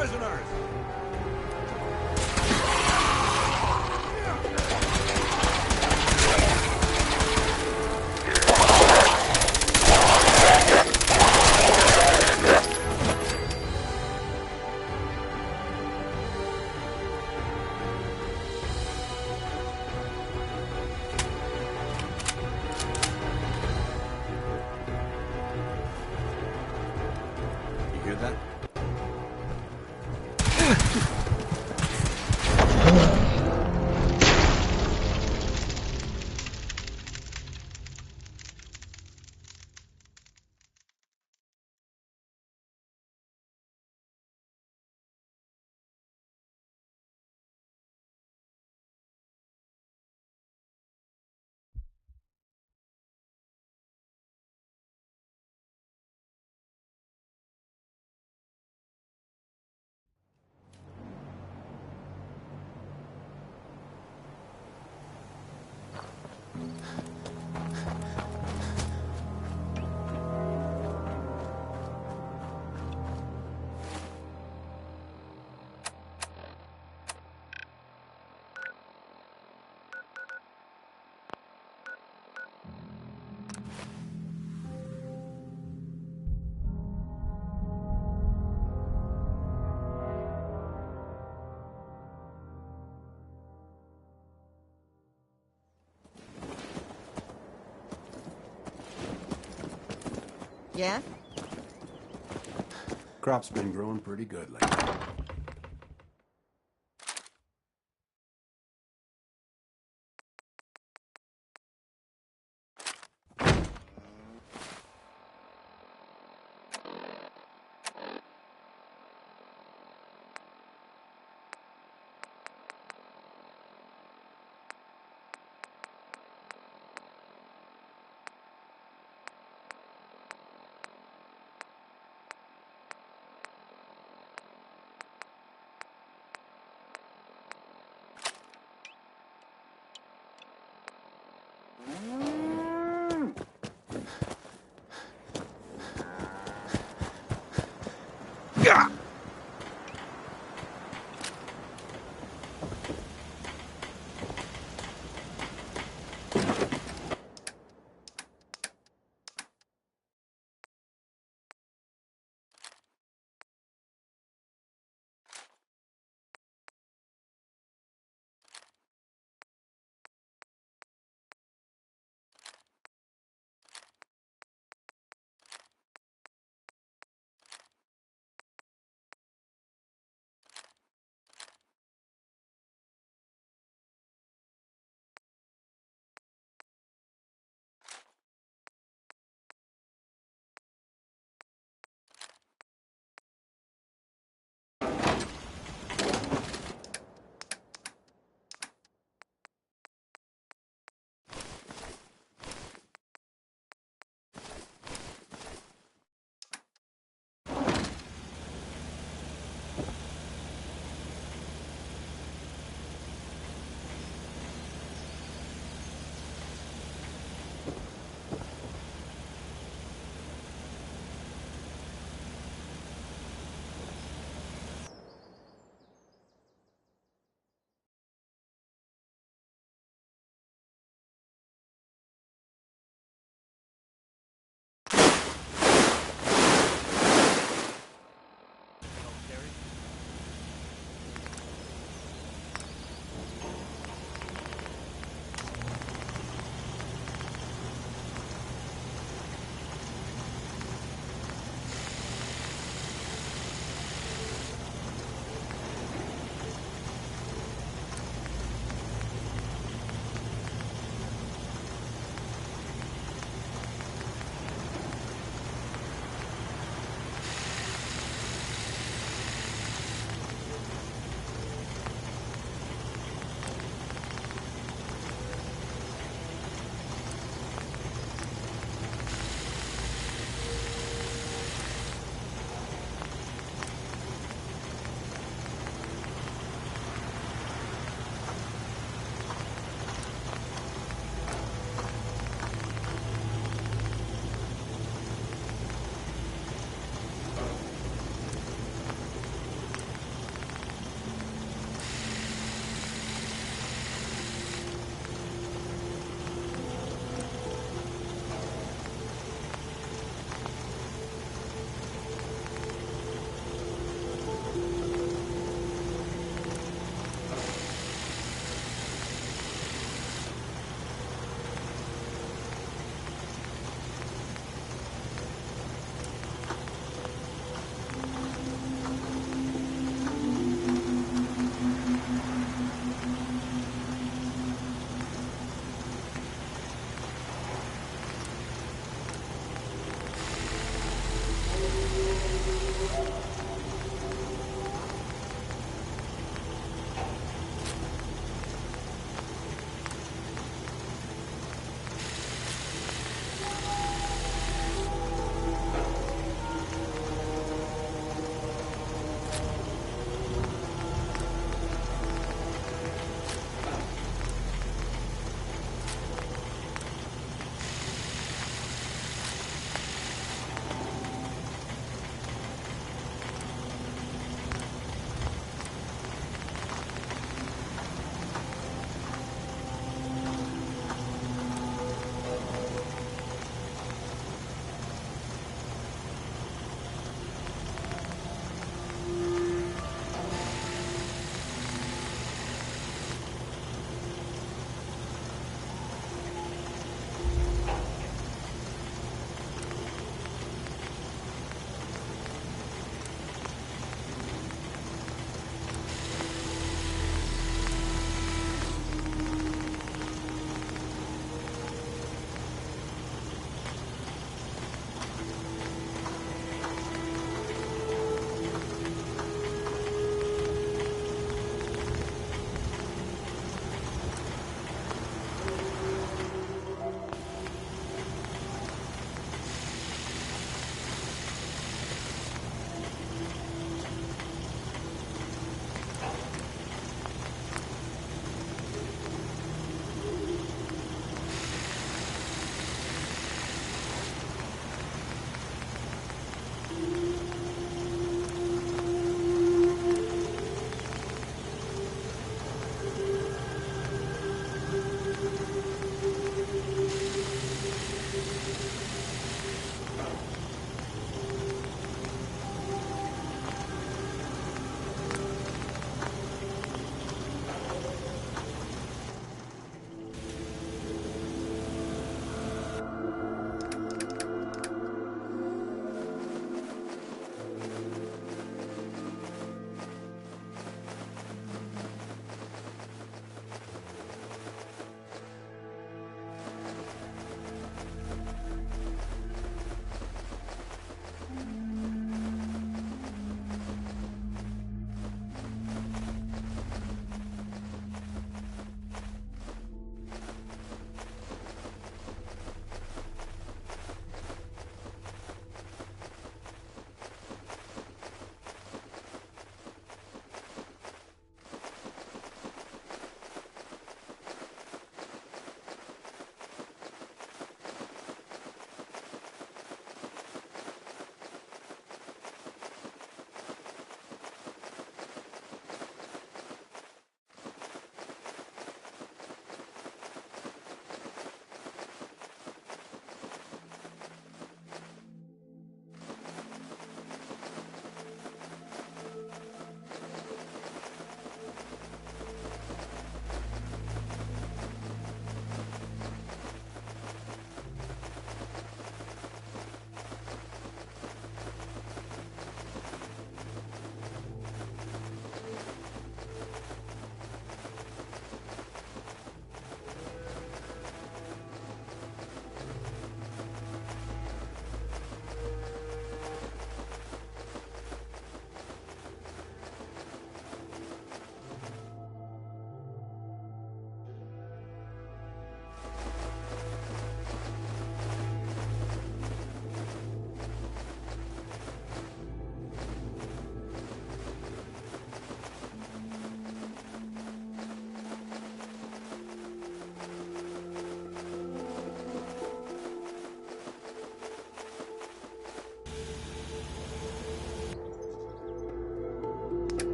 prisoners! You hear that? Yeah? Crop's been growing pretty good lately.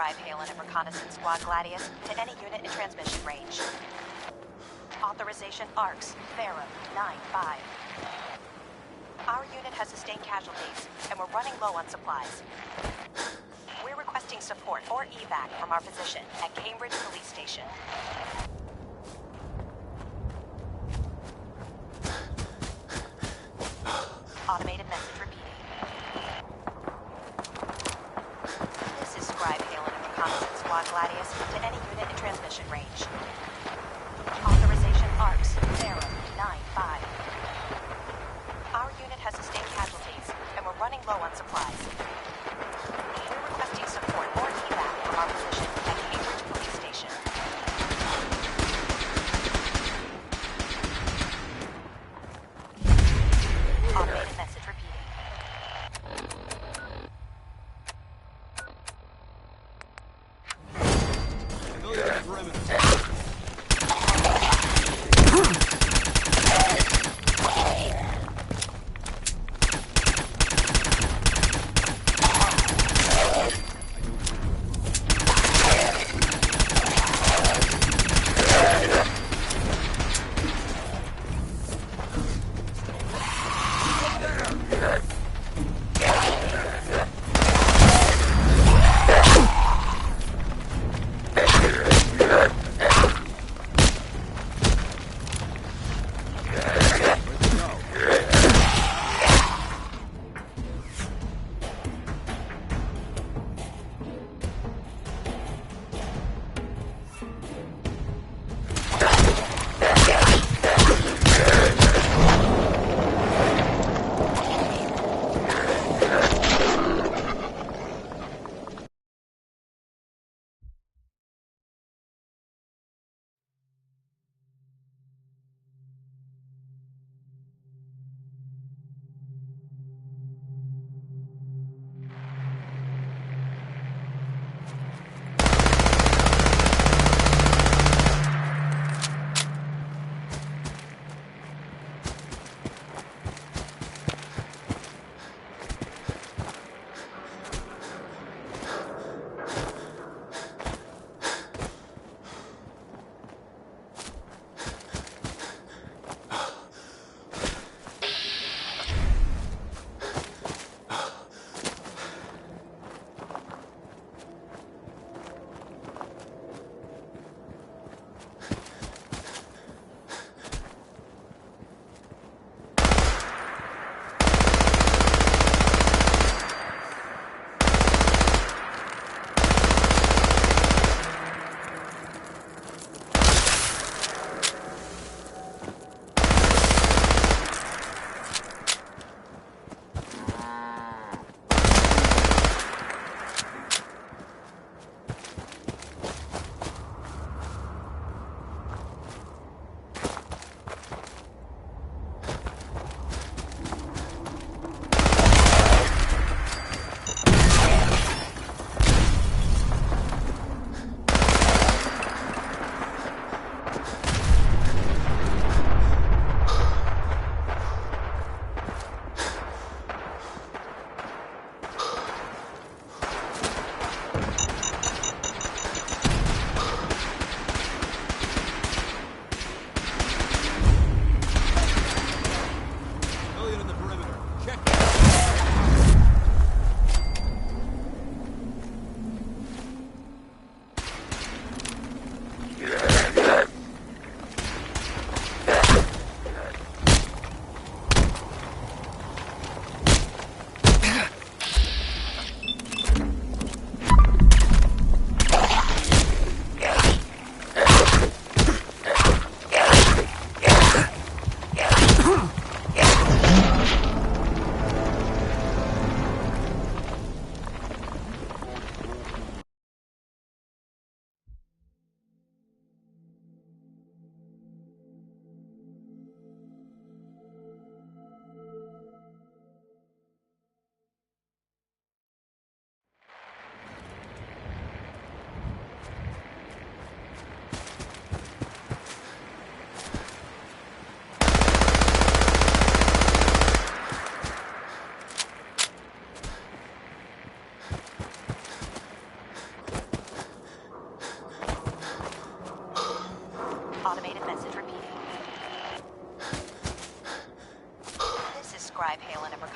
Scribe Halen and Reconnaissance Squad Gladius to any unit in transmission range. Authorization ARCS, Pharaoh 9-5. Our unit has sustained casualties, and we're running low on supplies. We're requesting support or evac from our position at Cambridge Police Station. Automated message repeating. This is Scribe Halen and Reconnaissance Squad Gladius to any unit in transmission range. Authorization ARCS, Pharaoh 9-5. Our unit has sustained casualties, and we're running low on supplies. We're requesting support or evac from our position at Cambridge Police Station. Automated message repeating. Civilian perimeter.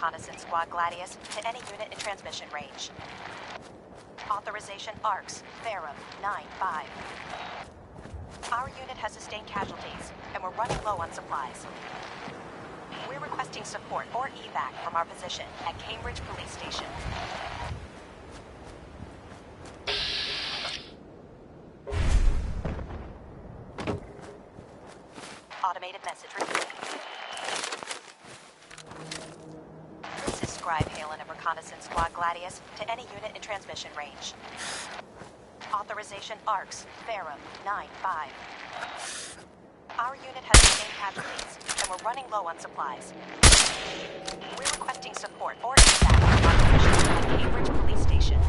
Reconnaissance Squad Gladius to any unit in transmission range. Authorization ARCS, Therum, 9-5. Our unit has sustained casualties, and we're running low on supplies. We're requesting support or evac from our position at Cambridge Police Station. Automated message repeated. This is Scribe Halen of Reconnaissance Squad Gladius to any unit in transmission range. Authorization ARCS, Therum, 9-5. Our unit has sustained casualties, and we're running low on supplies. We're requesting support or evac from our position at Cambridge Police Station.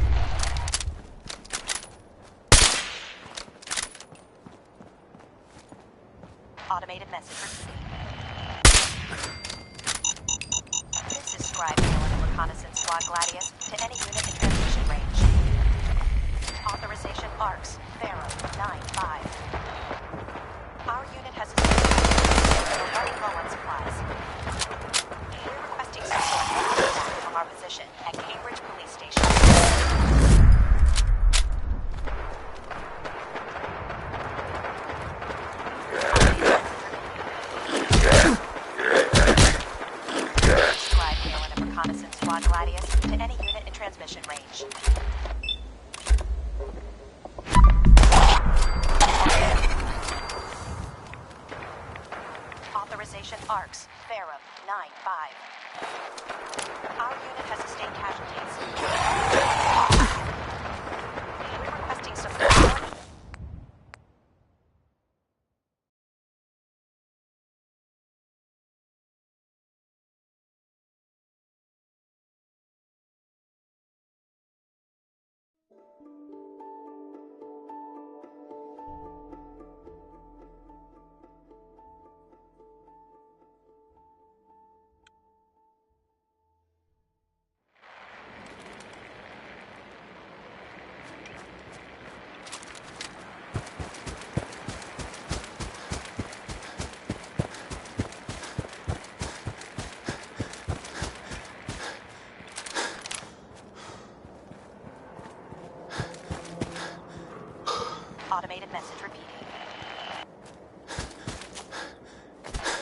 Automated message received. This is Scribe Halen of Reconnaissance Squad Gladius to any unit in transmission range. Authorization ARCS, Therum, 9-5. Our unit has sustained casualties, and we're running low on supplies. We're requesting support or evac from our position at Cambridge Police Station. Scribe Halen of Reconnaissance Squad Gladius to any unit in transmission range. Authorization ARCS, Therum, 9-5. Our unit has sustained casualties. We're requesting support. Automated message repeating.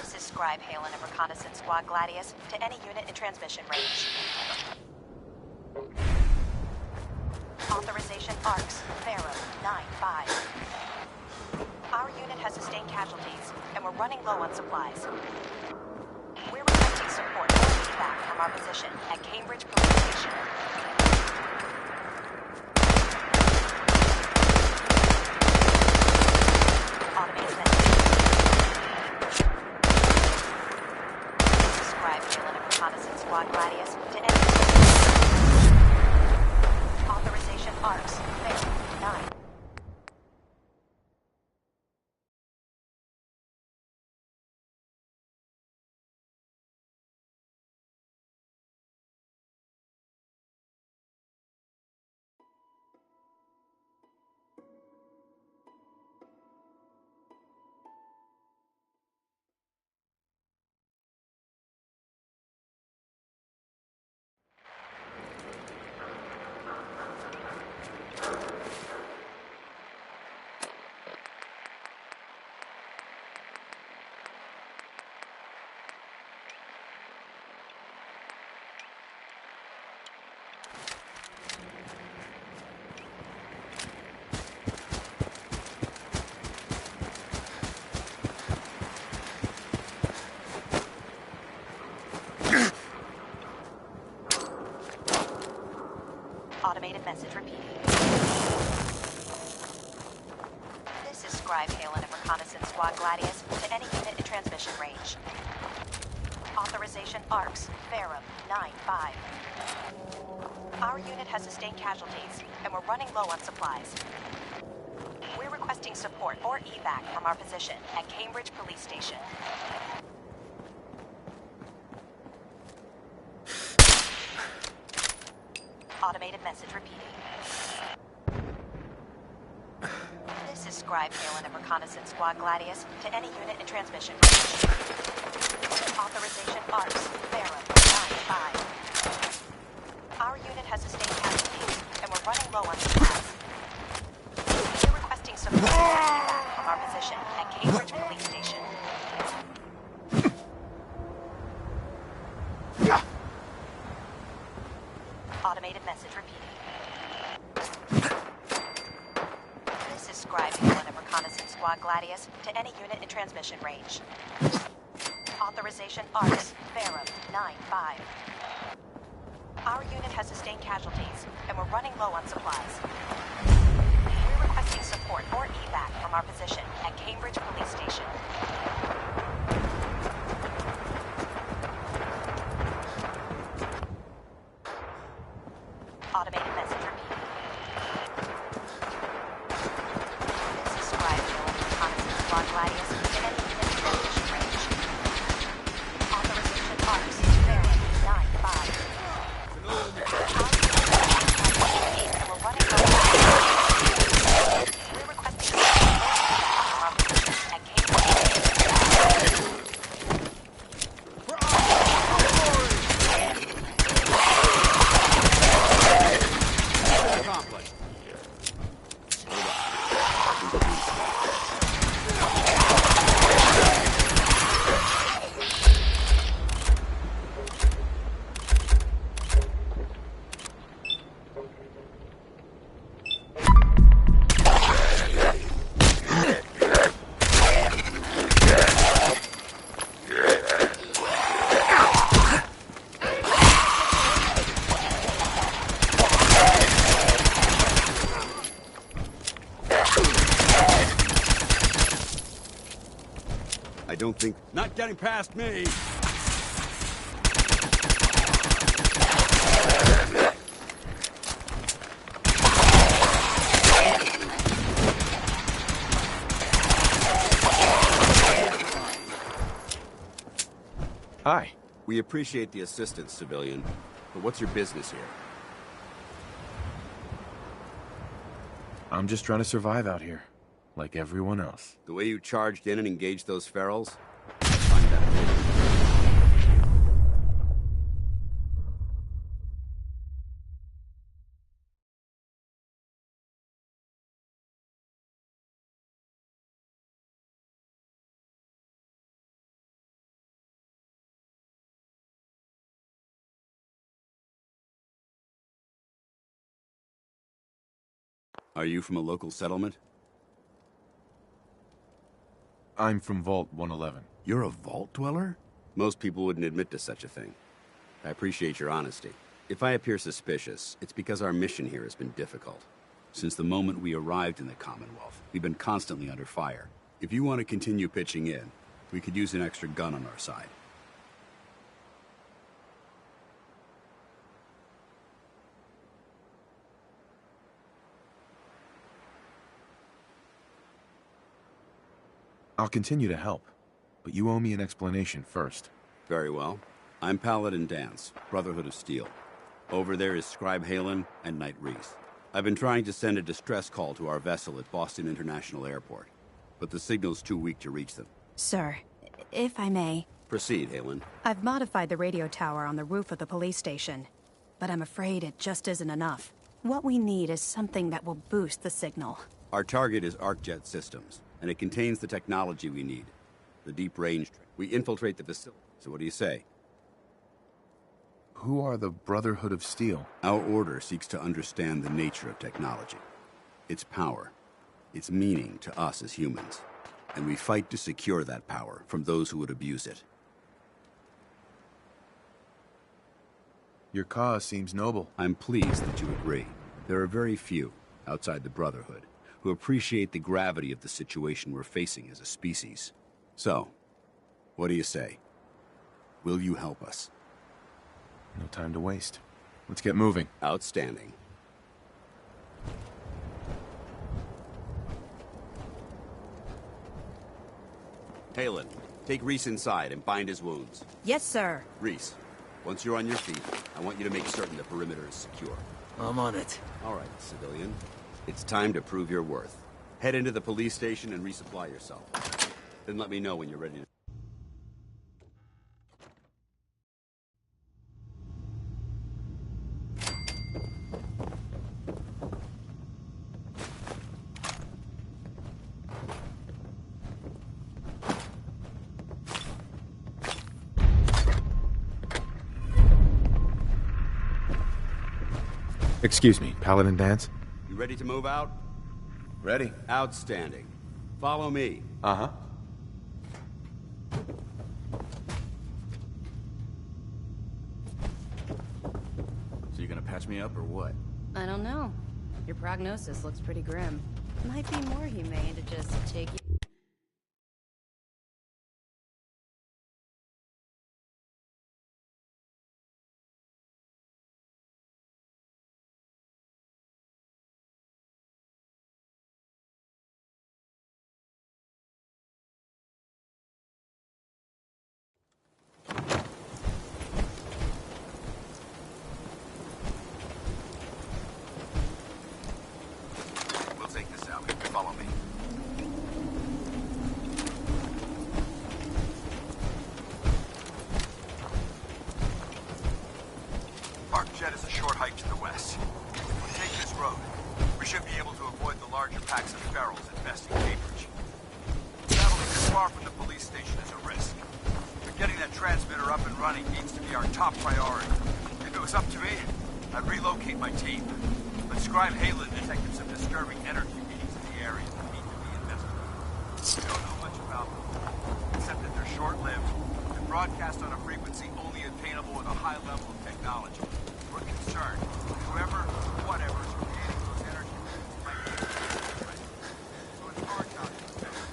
This is Scribe Halen of Reconnaissance Squad Gladius to any unit in transmission range. Authorization ARCS, Therum, 9-5. Our unit has sustained casualties, and we're running low on supplies. We're requesting support or evac from our position at Cambridge Police Station. Automated message. This is Scribe Halen of Reconnaissance Squad Gladius to any Authorization ARCS, Therum, 9. Automated message repeating. This is Scribe Halen of Reconnaissance Squad Gladius to any unit in transmission range. Authorization ARCS, Therum, 9-5. Our unit has sustained casualties, and we're running low on supplies. We're requesting support or evac from our position at Cambridge Police Station. Automated message repeating. This is Scribe Halen of Reconnaissance Squad Gladius to any unit in transmission range. Authorization ARCS, Therum, 9-5. Our unit has sustained casualties, and we're running low on supplies. We're requesting support back from our position at Cambridge Police Station. Automated message repeated. This is Scribe Halen of Reconnaissance Squad Gladius to any unit in transmission range. Authorization ARCS, Verum, 9-5. Our unit has sustained casualties, and we're running low on supplies. We're requesting support or evac from our position at Cambridge Police Station. Automated message repeated. This is Scribe Halen of Reconnaissance Squad Gladius to any unit in transmission range. Authorization ARCS, Verum, 9-5. We're requesting support from our position at Cambridge. Accomplished. I don't think... Not getting past me. Hi. We appreciate the assistance, civilian, but what's your business here? I'm just trying to survive out here, like everyone else. The way you charged in and engaged those ferals? I find that amazing. Are you from a local settlement? I'm from Vault 111. You're a vault dweller? Most people wouldn't admit to such a thing. I appreciate your honesty. If I appear suspicious, it's because our mission here has been difficult. Since the moment we arrived in the Commonwealth, we've been constantly under fire. If you want to continue pitching in, we could use an extra gun on our side. I'll continue to help, but you owe me an explanation first. Very well. I'm Paladin Danse, Brotherhood of Steel. Over there is Scribe Halen and Knight Reese. I've been trying to send a distress call to our vessel at Boston International Airport, but the signal's too weak to reach them. Sir, if I may, Proceed, Halen. I've modified the radio tower on the roof of the police station, but I'm afraid it just isn't enough. What we need is something that will boost the signal. Our target is ArcJet Systems, and it contains the technology we need. The deep range. We infiltrate the facility. So what do you say? Who are the Brotherhood of Steel? Our order seeks to understand the nature of technology, its power, its meaning to us as humans, and we fight to secure that power from those who would abuse it. Your cause seems noble. I'm pleased that you agree. There are very few, outside the Brotherhood, who appreciate the gravity of the situation we're facing as a species. So, what do you say? Will you help us? No time to waste. Let's get moving. Outstanding. Halen, take Reese inside and bind his wounds. Yes, sir. Reese, once you're on your feet, I want you to make certain the perimeter is secure. I'm on it. All right, civilian. It's time to prove your worth. Head into the police station and resupply yourself. Then let me know when you're ready to... Excuse me, Paladin Danse? You ready to move out? Ready. Outstanding. Follow me. Uh-huh. So you're gonna patch me up or what? I don't know. Your prognosis looks pretty grim. Might be more humane to just take you. We'll take this out. Follow me. Arcjet is a short hike to the west. If we take this road, we should be able to avoid the larger packs of ferals infesting Cambridge. Traveling this far from the police station is a risk. But getting that transmitter up and running needs to be our top priority. If it was up to me, I'd relocate my team. But Scribe Halen detected some disturbing energy readings in the area that need to be investigated. We don't know much about them, except that they're short-lived and broadcast on a frequency only attainable with a high level of technology. We're concerned whoever, whatever is creating those energy readings might be a threat. So it's our job to protect them.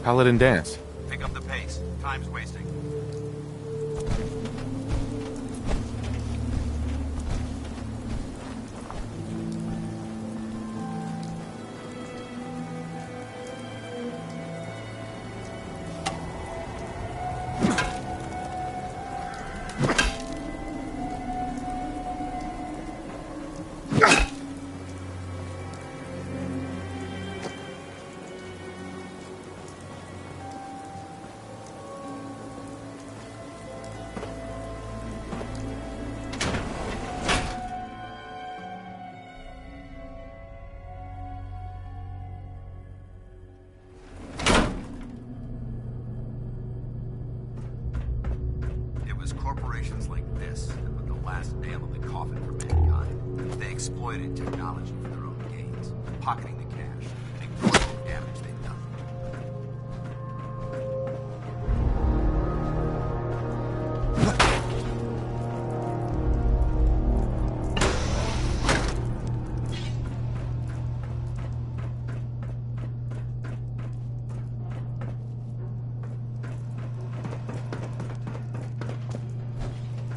Paladin Danse. Pick up the pace. Time's wasting. the last nail in the coffin for mankind. They exploited technology for their own gains, pocketing the cash, and ignoring the damage they've done.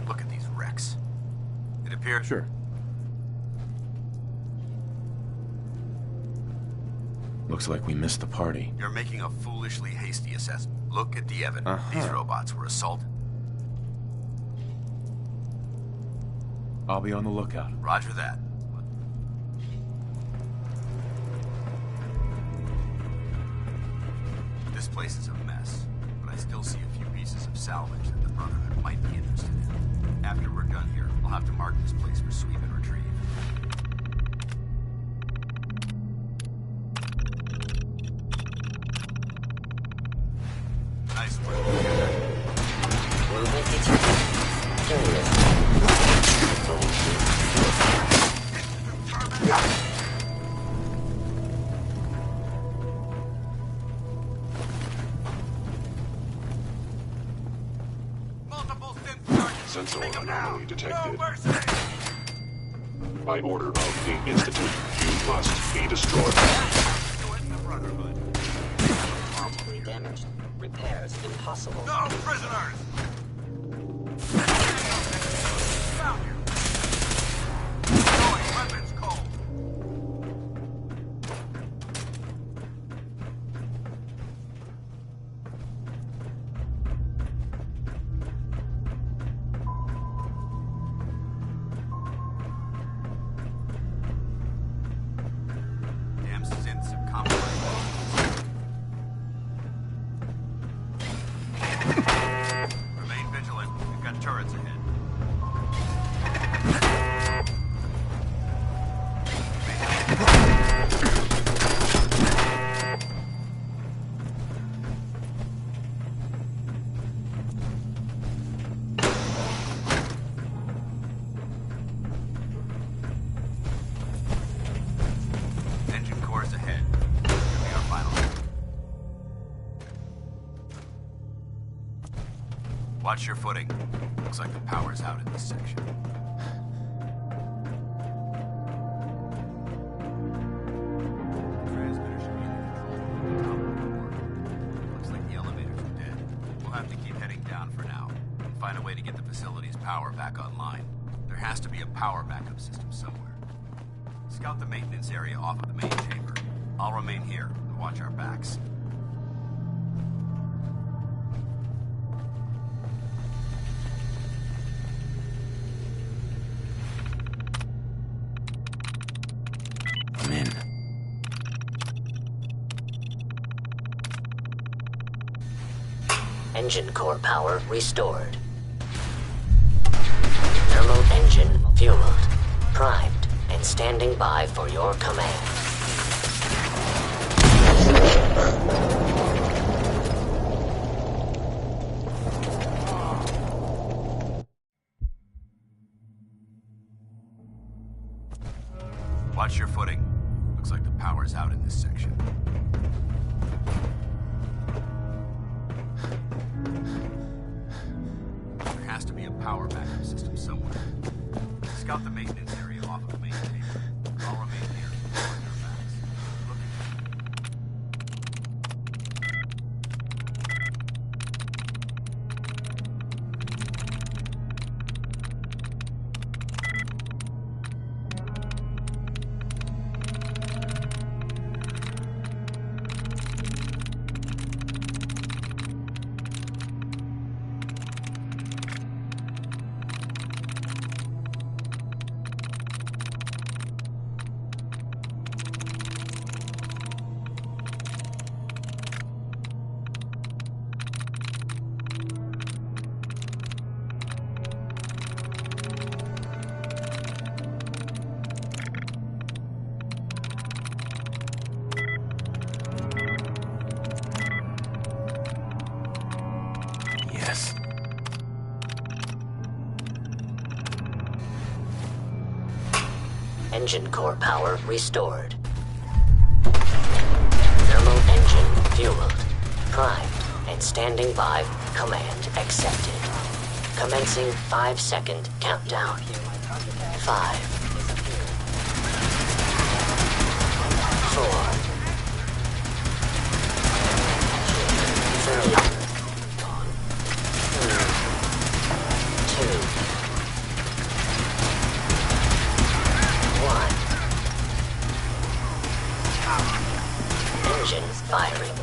Look at these wrecks. It appears... Sure. Looks like we missed the party. You're making a foolishly hasty assessment. Look at the evidence. These robots were assaulted. I'll be on the lookout. Roger that. This place is a mess, but I still see a few pieces of salvage that the Brotherhood might be interested in. After we're done here, I'll have to mark this place for sweep and retrieve. Nice work. Multiple SIM charges. Sensor Take 'em anomaly down. detected. No mercy. By order of the Institute, you must be destroyed. Join the Brotherhood. Properly damaged. Repairs impossible. No prisoners! Down here. Going weapons cold. Damn synths have compromised. Remain vigilant. We've got turrets ahead. Engine cores ahead. Should be our final. Watch your footing. Looks like the power's out in this section. Transmitter should be in control room at the top of the floor. Looks like the elevators are dead. We'll have to keep heading down for now and find a way to get the facility's power back online. There has to be a power backup system somewhere. Scout the maintenance area off of the main chamber. I'll remain here and watch our backs. I'm in. Engine core power restored. Thermal engine fueled, primed, and standing by for your command. Watch your footing. Looks like the power's out in this section. There has to be a power backup system somewhere. Scout the maintenance area off of the main chamber. I'll remain here and watch our backs. Look at Engine core power restored. Thermal engine fueled. Primed and standing by. Command accepted. Commencing 5-second countdown. 5, 4, 3, 2, 1. Engine firing.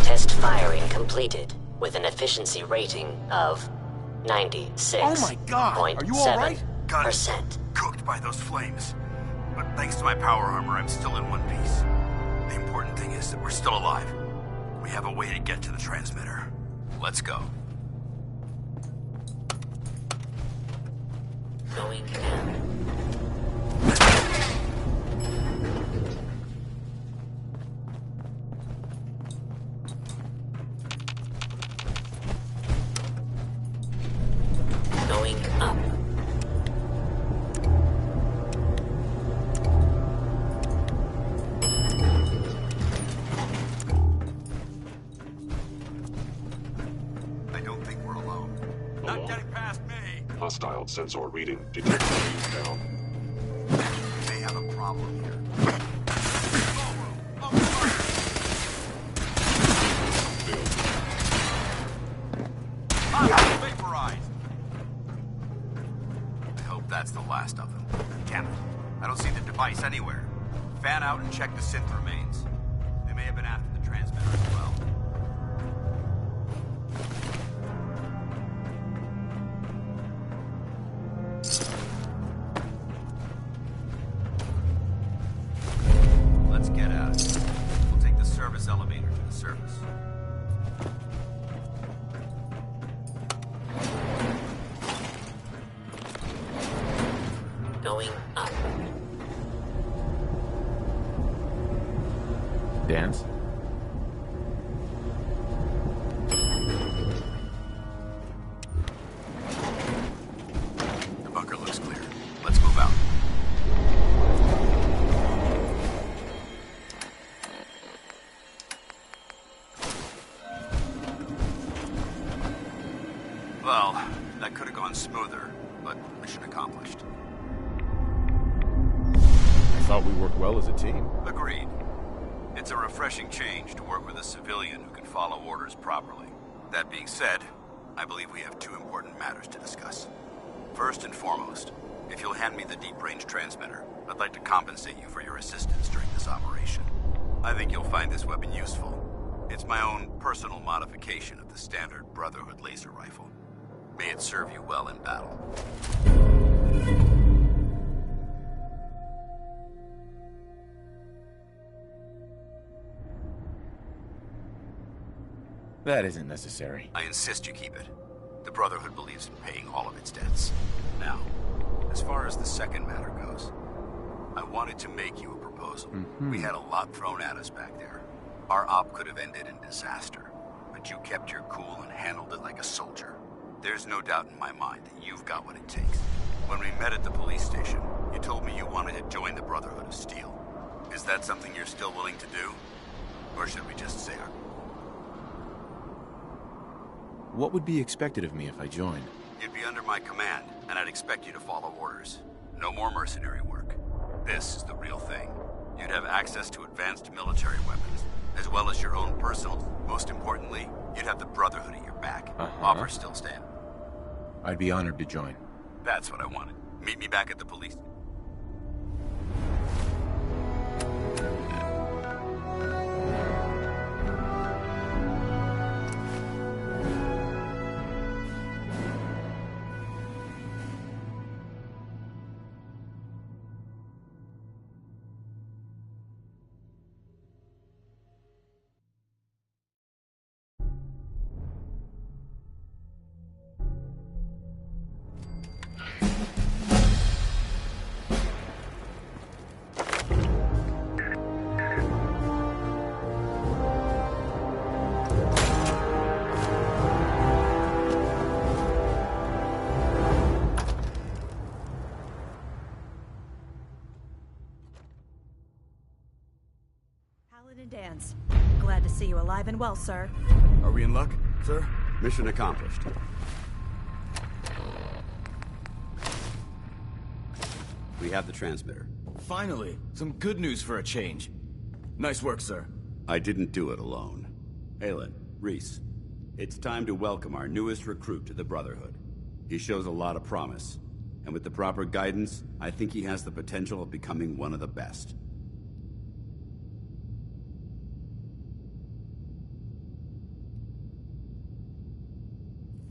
Test firing completed with an efficiency rating of 96. Oh my God! Are you all right? Got percent. cooked by those flames. But thanks to my power armor, I'm still in one piece. The important thing is that we're still alive. We have a way to get to the transmitter. Let's go. Going in. Going up. I don't think we're alone. Not getting past me. Hostile sensor reading detected. Down. We may have a problem here. Vaporized. I hope that's the last of them. Damn it. I don't see the device anywhere. Fan out and check the synth remains. They may have been after the transmitter as well. Let's get out. We'll take the service elevator to the surface. Going up. Dance? The bunker looks clear. Let's move out. Well, that could have gone smoother, but mission accomplished. I thought we worked well as a team. Agreed. It's a refreshing change to work with a civilian who can follow orders properly. That being said, I believe we have two important matters to discuss. First and foremost, if you'll hand me the deep-range transmitter, I'd like to compensate you for your assistance during this operation. I think you'll find this weapon useful. It's my own personal modification of the standard Brotherhood laser rifle. May it serve you well in battle. That isn't necessary. I insist you keep it. The Brotherhood believes in paying all of its debts. Now, as far as the second matter goes, I wanted to make you a proposal. We had a lot thrown at us back there. Our op could have ended in disaster, but you kept your cool and handled it like a soldier. There's no doubt in my mind that you've got what it takes. When we met at the police station, you told me you wanted to join the Brotherhood of Steel. Is that something you're still willing to do? Or should we just say our... What would be expected of me if I joined? You'd be under my command, and I'd expect you to follow orders. No more mercenary work. This is the real thing. You'd have access to advanced military weapons, as well as your own personal. Most importantly, you'd have the Brotherhood at your back. Offer still stand. I'd be honored to join. That's what I wanted. Meet me back at the police. Alive and well, sir. Are we in luck, sir? Mission accomplished. We have the transmitter. Finally, some good news for a change. Nice work, sir. I didn't do it alone. Haylen, Reese, it's time to welcome our newest recruit to the Brotherhood. He shows a lot of promise, and with the proper guidance, I think he has the potential of becoming one of the best.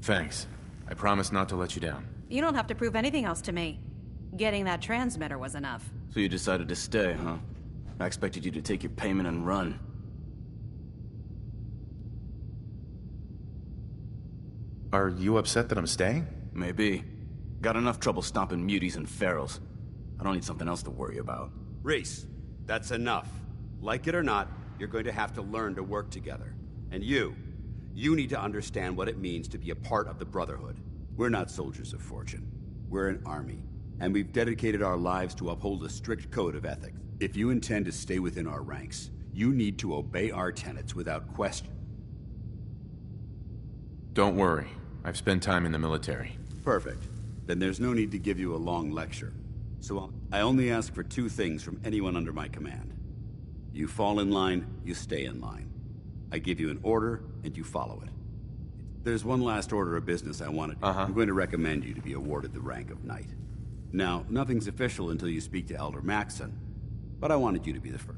Thanks. I promise not to let you down. You don't have to prove anything else to me. Getting that transmitter was enough. So you decided to stay, huh? I expected you to take your payment and run. Are you upset that I'm staying? Maybe. Got enough trouble stomping muties and ferals. I don't need something else to worry about. Reese, that's enough. Like it or not, you're going to have to learn to work together. And you need to understand what it means to be a part of the Brotherhood. We're not soldiers of fortune. We're an army. And we've dedicated our lives to uphold a strict code of ethics. If you intend to stay within our ranks, you need to obey our tenets without question. Don't worry. I've spent time in the military. Perfect. Then there's no need to give you a long lecture. So I only ask for two things from anyone under my command. You fall in line, you stay in line. I give you an order, and you follow it. There's one last order of business I wanted. I'm going to recommend you to be awarded the rank of Knight. Now, nothing's official until you speak to Elder Maxson, but I wanted you to be the first.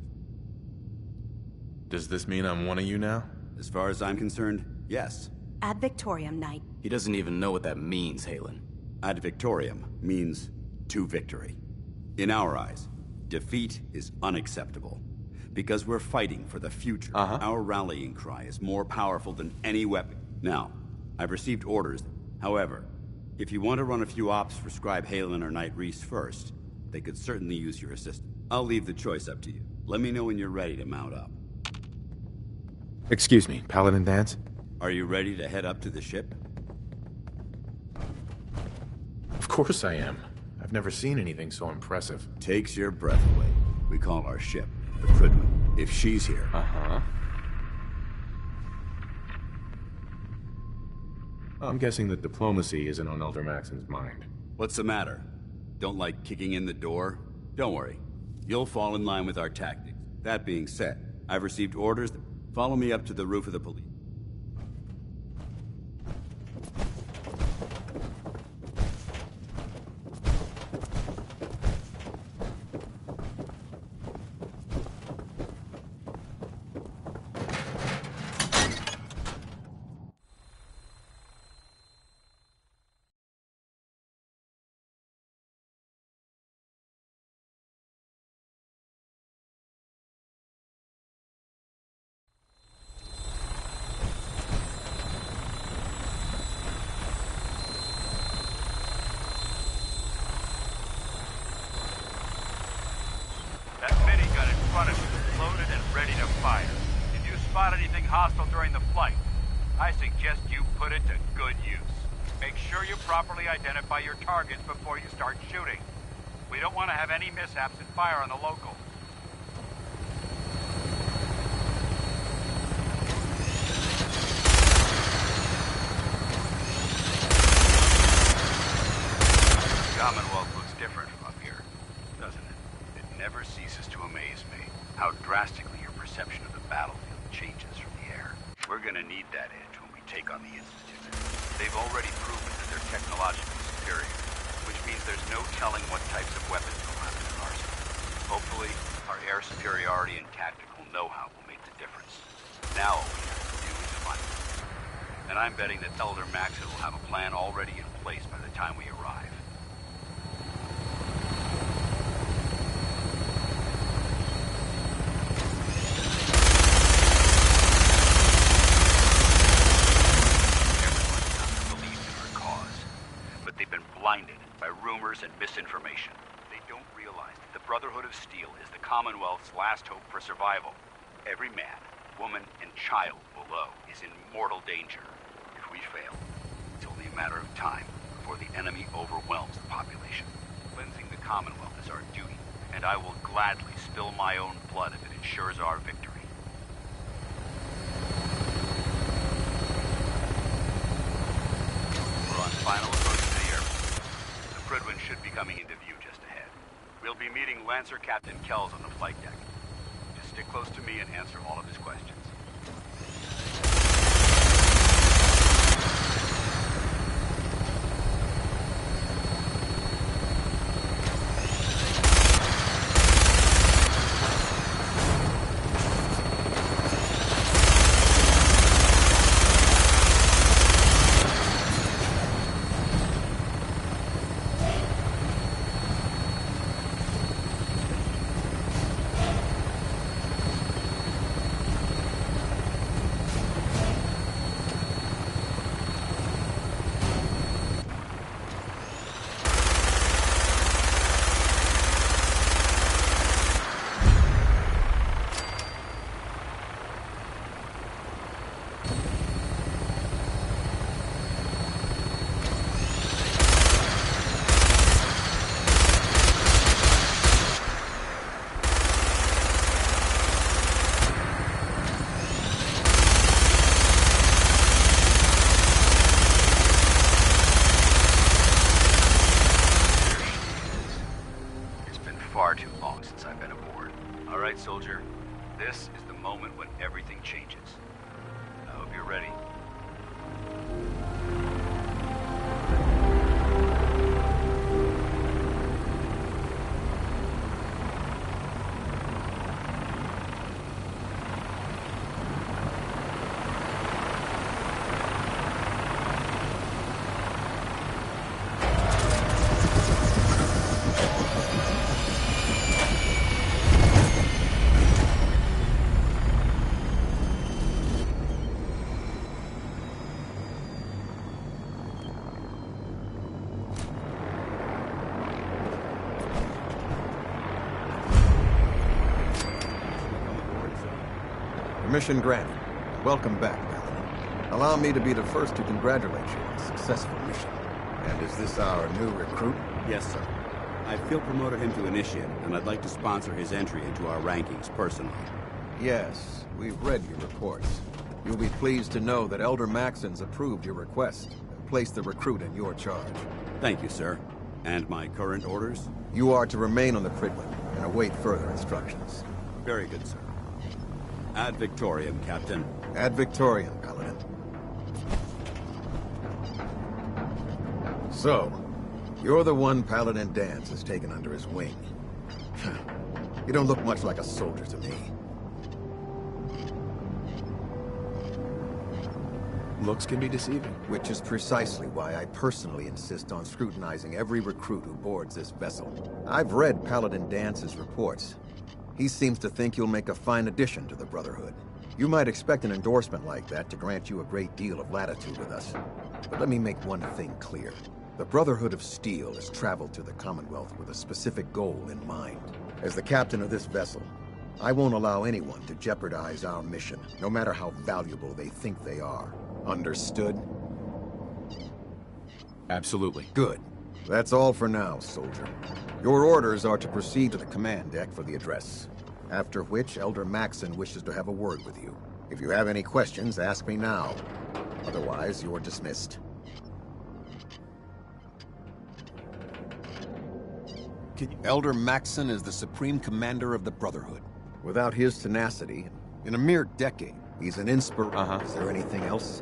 Does this mean I'm one of you now? As far as I'm concerned, yes. Ad Victoriam, Knight. He doesn't even know what that means, Haylen. Ad Victoriam means to victory. In our eyes, defeat is unacceptable. Because we're fighting for the future, our rallying cry is more powerful than any weapon. Now, I've received orders. However, if you want to run a few ops for Scribe Haylen or Knight Reese first, they could certainly use your assistance. I'll leave the choice up to you. Let me know when you're ready to mount up. Excuse me, Paladin Danse? Are you ready to head up to the ship? Of course I am. I've never seen anything so impressive. Takes your breath away. We call our ship the Prydwen. If she's here... I'm guessing that diplomacy isn't on Elder Maxson's mind. What's the matter? Don't like kicking in the door? Don't worry. You'll fall in line with our tactics. That being said, I've received orders that follow me up to the roof of the police. Hostile during the flight. I suggest you put it to good use. Make sure you properly identify your targets before you start shooting. We don't want to have any mishaps and fire on the locals. Commonwealth looks different from up here, doesn't it? It never ceases to amaze me how drastically your perception of the battlefield changes from the air. We're gonna need that edge when we take on the Institute. They've already proven that they're technologically superior, which means there's no telling what types of weapons they'll have in their arsenal. Hopefully, our air superiority and tactical know-how will make the difference. Now all we have to do is find them. And I'm betting that Elder Maxson will have a plan already in place by the time we arrive. Blinded by rumors and misinformation. They don't realize that the Brotherhood of Steel is the Commonwealth's last hope for survival. Every man, woman, and child below is in mortal danger. If we fail, it's only a matter of time before the enemy overwhelms the population. Cleansing the Commonwealth is our duty, and I will gladly spill my own blood if it ensures our victory. coming into view just ahead. We'll be meeting Lancer Captain Kells on the flight deck. Just stick close to me and answer all of his questions. Soldier, this is the moment when everything changes. I hope you're ready. Mission granted. Welcome back, Paladin. Allow me to be the first to congratulate you on a successful mission. And is this our new recruit? Yes, sir. I feel promoted him to initiate, and I'd like to sponsor his entry into our rankings personally. Yes, we've read your reports. You'll be pleased to know that Elder Maxson's approved your request and placed the recruit in your charge. Thank you, sir. And my current orders? You are to remain on the Prydwen and await further instructions. Very good, sir. Ad Victoriam, Captain. Ad Victoriam, Paladin. So, you're the one Paladin Danse has taken under his wing. You don't look much like a soldier to me. Looks can be deceiving. Which is precisely why I personally insist on scrutinizing every recruit who boards this vessel. I've read Paladin Danse's reports. He seems to think you'll make a fine addition to the Brotherhood. You might expect an endorsement like that to grant you a great deal of latitude with us. But let me make one thing clear. The Brotherhood of Steel has traveled to the Commonwealth with a specific goal in mind. As the captain of this vessel, I won't allow anyone to jeopardize our mission, no matter how valuable they think they are. Understood? Absolutely. Good. That's all for now, soldier. Your orders are to proceed to the command deck for the address. After which, Elder Maxson wishes to have a word with you. If you have any questions, ask me now. Otherwise, you're dismissed. Elder Maxson is the Supreme Commander of the Brotherhood. Without his tenacity, in a mere decade, he's an inspiration. Is there anything else?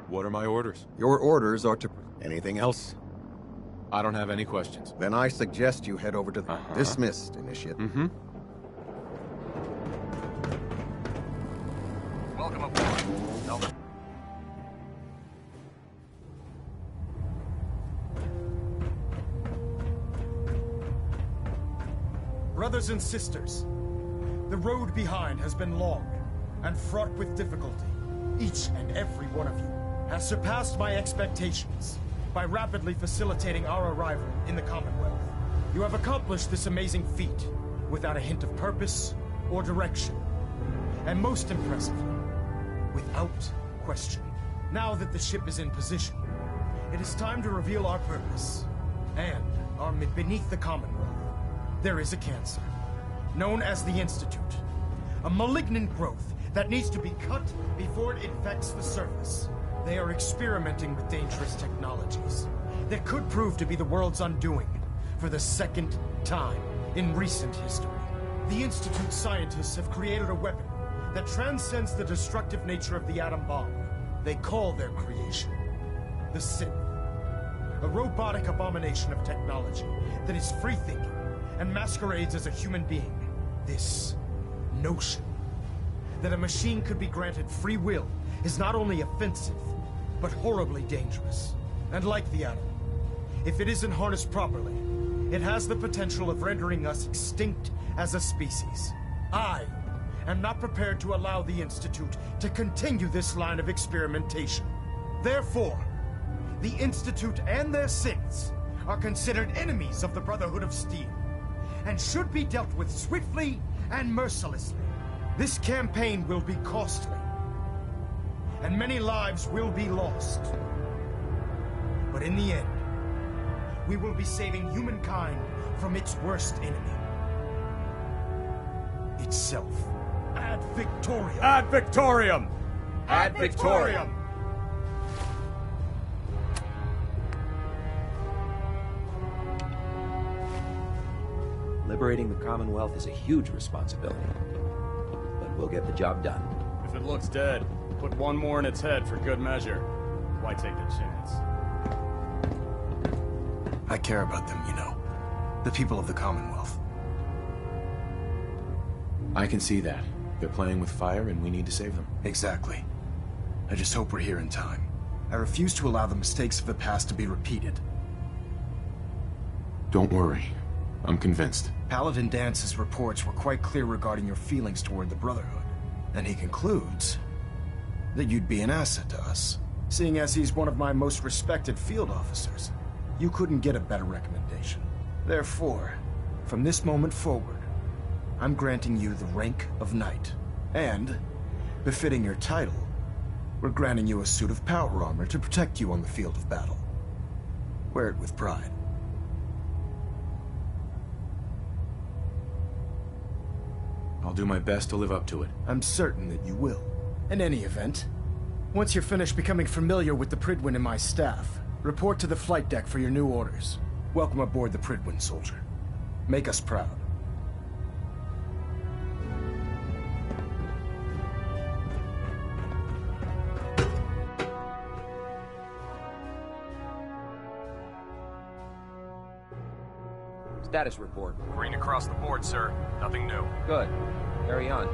What are my orders? Your orders are to... Anything else? I don't have any questions. Then I suggest you head over to the... Dismissed, Initiate. Welcome aboard, Elder. Brothers and sisters, the road behind has been long and fraught with difficulty. Each and every one of you has surpassed my expectations by rapidly facilitating our arrival in the Commonwealth. You have accomplished this amazing feat without a hint of purpose or direction. And most impressively, without question. Now that the ship is in position, it is time to reveal our purpose. And beneath the Commonwealth, there is a cancer, known as the Institute. A malignant growth that needs to be cut before it infects the surface. They are experimenting with dangerous technologies that could prove to be the world's undoing. for the second time in recent history. The Institute scientists have created a weapon that transcends the destructive nature of the atom bomb. They call their creation the Sith. A robotic abomination of technology that is free-thinking and masquerades as a human being. This notion that a machine could be granted free will is not only offensive, but horribly dangerous. And like the atom, if it isn't harnessed properly, it has the potential of rendering us extinct as a species. I am not prepared to allow the Institute to continue this line of experimentation. Therefore, the Institute and their Siths are considered enemies of the Brotherhood of Steel, and should be dealt with swiftly and mercilessly. This campaign will be costly, and many lives will be lost. But in the end, we will be saving humankind from its worst enemy. Itself. Ad Victoriam! Ad Victoriam! Ad Victoriam! Liberating the Commonwealth is a huge responsibility, but we'll get the job done. If it looks dead, put one more in its head for good measure. Why take the chance? I care about them, you know. The people of the Commonwealth. I can see that. They're playing with fire and we need to save them. Exactly. I just hope we're here in time. I refuse to allow the mistakes of the past to be repeated. Don't worry. I'm convinced. Paladin Dance's reports were quite clear regarding your feelings toward the Brotherhood. And he concludes that you'd be an asset to us. Seeing as he's one of my most respected field officers, you couldn't get a better recommendation. Therefore, from this moment forward, I'm granting you the rank of Knight. And, befitting your title, we're granting you a suit of power armor to protect you on the field of battle. Wear it with pride. I'll do my best to live up to it. I'm certain that you will. In any event, once you're finished becoming familiar with the Prydwen and my staff, report to the flight deck for your new orders. Welcome aboard the Prydwen, soldier. Make us proud. Status report. Green across the board, sir. Nothing new. Good. Carry on.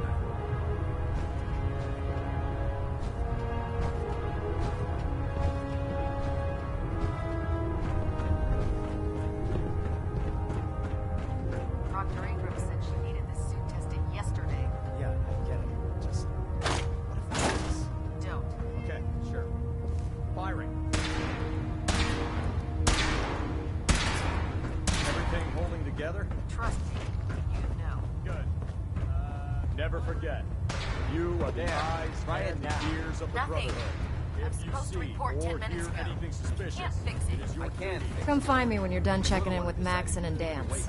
Dr. Ingram said she needed this suit tested yesterday. Yeah, I get it. Just... what if it is? Don't. Okay, sure. Firing. Everything holding together? Trust me, you know. Good. Never forget. You are the eyes and the ears of the Nothing. Brotherhood. I'm If you supposed to see report 10 or minutes hear ago. anything suspicious, Can't fix it. is your duty Come find me when you're done checking in with Maxon and Dance.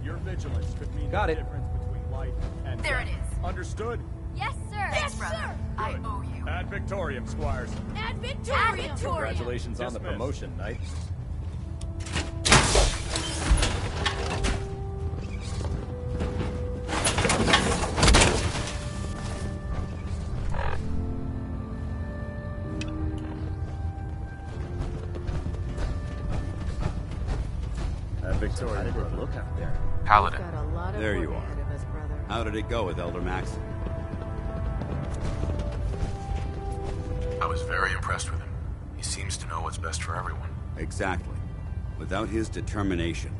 Your vigilance could mean Got the it. difference between life and There death. it is. Understood? Yes, sir. Thanks, brother. I owe you. Ad Victoriam, Squires. Ad Victoriam. Congratulations on the Dismissed. promotion, Knight. Ad Victoriam, brother. Look out there. Paladin. Got a lot of There work you are. ahead of us, brother. How did it go with Elder Maxon? I was very impressed with him. He seems to know what's best for everyone. Exactly. Without his determination,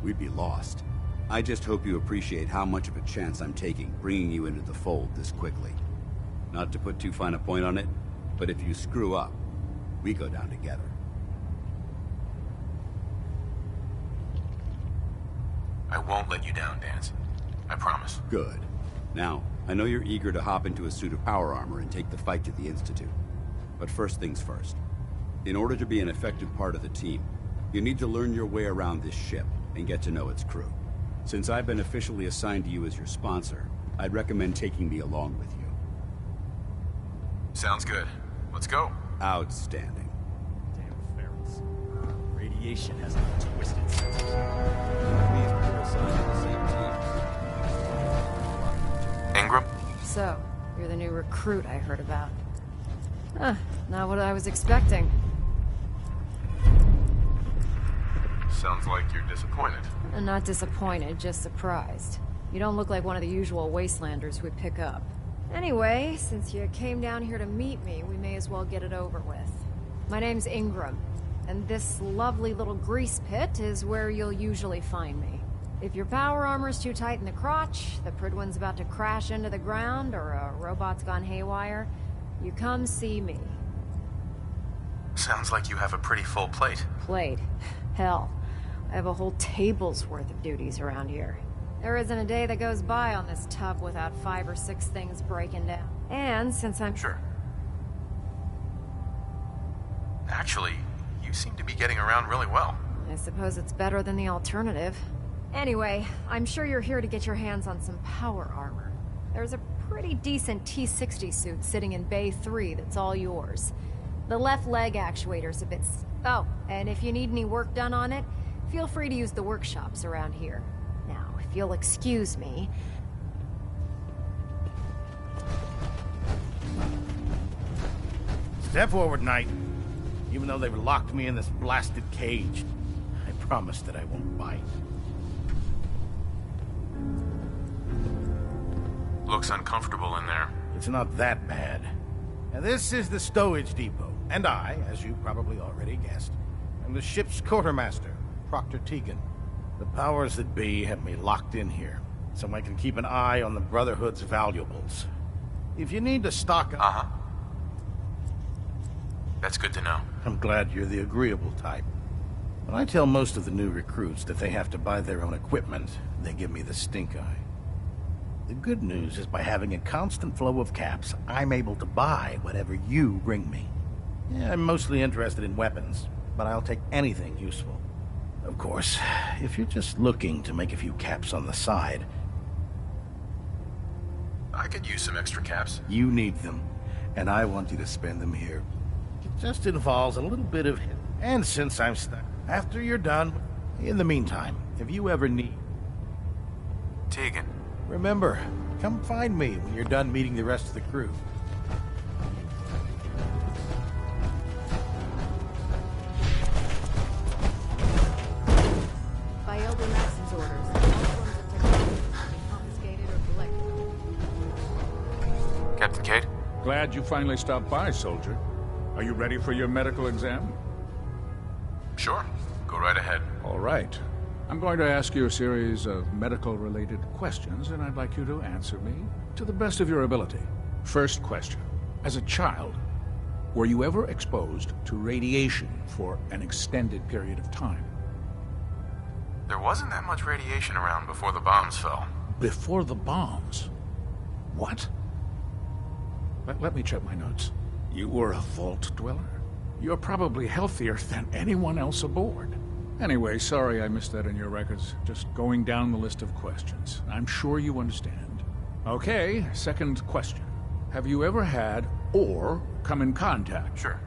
we'd be lost. I just hope you appreciate how much of a chance I'm taking bringing you into the fold this quickly. Not to put too fine a point on it, but if you screw up, we go down together. I won't let you down, Dance. I promise. Good. Now, I know you're eager to hop into a suit of power armor and take the fight to the Institute. But first things first. In order to be an effective part of the team, you need to learn your way around this ship and get to know its crew. Since I've been officially assigned to you as your sponsor, I'd recommend taking me along with you. Sounds good. Let's go. Outstanding. Damn ferrets. Radiation Radiation has a twisted sense. Ingram? So, you're the new recruit I heard about. Huh, not what I was expecting. Sounds like you're disappointed. I'm not disappointed, just surprised. You don't look like one of the usual wastelanders we pick up. Anyway, since you came down here to meet me, we may as well get it over with. My name's Ingram, and this lovely little grease pit is where you'll usually find me. If your power armor's too tight in the crotch, the Pridwen's about to crash into the ground, or a robot's gone haywire, you come see me. Sounds like you have a pretty full plate. Plate? Hell, I have a whole table's worth of duties around here. There isn't a day that goes by on this tub without 5 or 6 things breaking down. And since I'm... Sure. Actually, you seem to be getting around really well. I suppose it's better than the alternative. Anyway, I'm sure you're here to get your hands on some power armor. There's a pretty decent T-60 suit sitting in Bay 3 that's all yours. The left leg actuator's a bit... Oh, and if you need any work done on it, feel free to use the workshops around here. Now, if you'll excuse me... Step forward, Knight. Even though they've locked me in this blasted cage, I promise that I won't bite. Looks uncomfortable in there. It's not that bad. Now, this is the stowage depot, and I, as you probably already guessed, am the ship's quartermaster, Proctor Tegan. The powers that be have me locked in here, so I can keep an eye on the Brotherhood's valuables. If you need to stock up... Uh-huh. That's good to know. I'm glad you're the agreeable type. When I tell most of the new recruits that they have to buy their own equipment, they give me the stink eye. The good news is by having a constant flow of caps, I'm able to buy whatever you bring me. Yeah, I'm mostly interested in weapons, but I'll take anything useful. Of course, if you're just looking to make a few caps on the side... I could use some extra caps. You need them, and I want you to spend them here. It just involves a little bit of... And since I'm stuck, after you're done, in the meantime, if you ever need... Tegan. Remember, come find me when you're done meeting the rest of the crew. By Elder Maxon's orders, all forms of technology will be confiscated or collected. Captain Cade? Glad you finally stopped by, soldier. Are you ready for your medical exam? Sure. Go right ahead. All right. I'm going to ask you a series of medical-related questions, and I'd like you to answer me to the best of your ability. First question. As a child, were you ever exposed to radiation for an extended period of time? There wasn't that much radiation around before the bombs fell. Before the bombs? What? Let me check my notes. You were a vault dweller? You're probably healthier than anyone else aboard. Anyway, sorry I missed that in your records. Just going down the list of questions. I'm sure you understand. Okay, second question. Have you ever had or come in contact? Sure.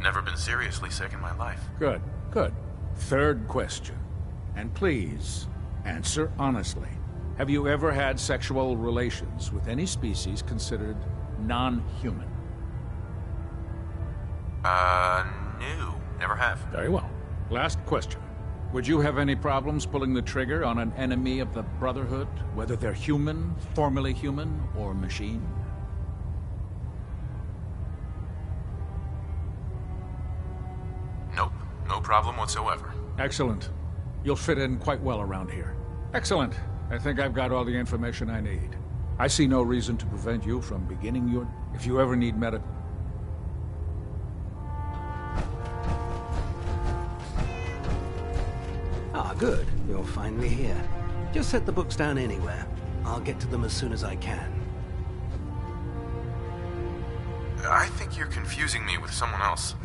Never been seriously sick in my life. Good, good. Third question. And please, answer honestly. Have you ever had sexual relations with any species considered non-human? No. Never have. Very well. Last question. Would you have any problems pulling the trigger on an enemy of the Brotherhood, whether they're human, formerly human, or machine? Nope. No problem whatsoever. Excellent. You'll fit in quite well around here. Excellent. I think I've got all the information I need. I see no reason to prevent you from beginning your... If you ever need medical... Ah, good. You'll find me here. Just set the books down anywhere. I'll get to them as soon as I can. I think you're confusing me with someone else.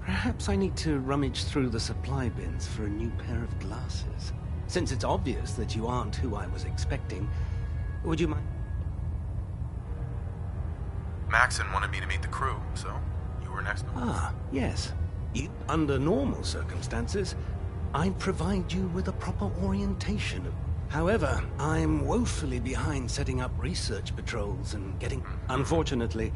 Perhaps I need to rummage through the supply bins for a new pair of glasses. Since it's obvious that you aren't who I was expecting, would you mind? Maxon wanted me to meet the crew, so you were next. Ah, yes. Under normal circumstances, I'd provide you with a proper orientation. However, I'm woefully behind setting up research patrols and getting... Unfortunately...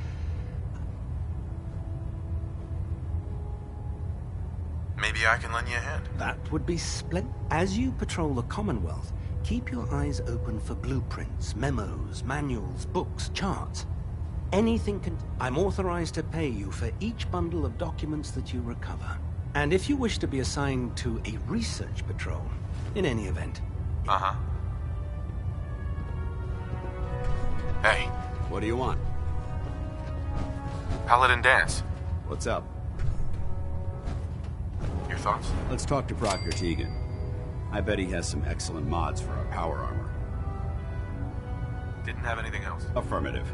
Maybe I can lend you a hand. That would be splendid. As you patrol the Commonwealth, keep your eyes open for blueprints, memos, manuals, books, charts. Anything can... I'm authorized to pay you for each bundle of documents that you recover. And if you wish to be assigned to a research patrol, in any event... Uh-huh. Hey. What do you want? Paladin Danse. What's up? Your thoughts? Let's talk to Proctor Tegan. I bet he has some excellent mods for our power armor. Didn't have anything else? Affirmative.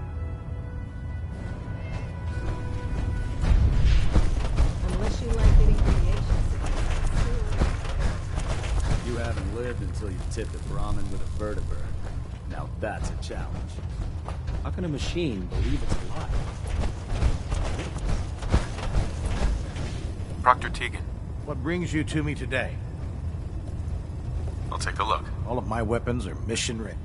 Unless you like getting radiation sickness. You haven't lived until you tipped a Brahmin with a vertebra. Now that's a challenge. How can a machine believe it's alive? Proctor Tegan. What brings you to me today? I'll take a look. All of my weapons are mission ready.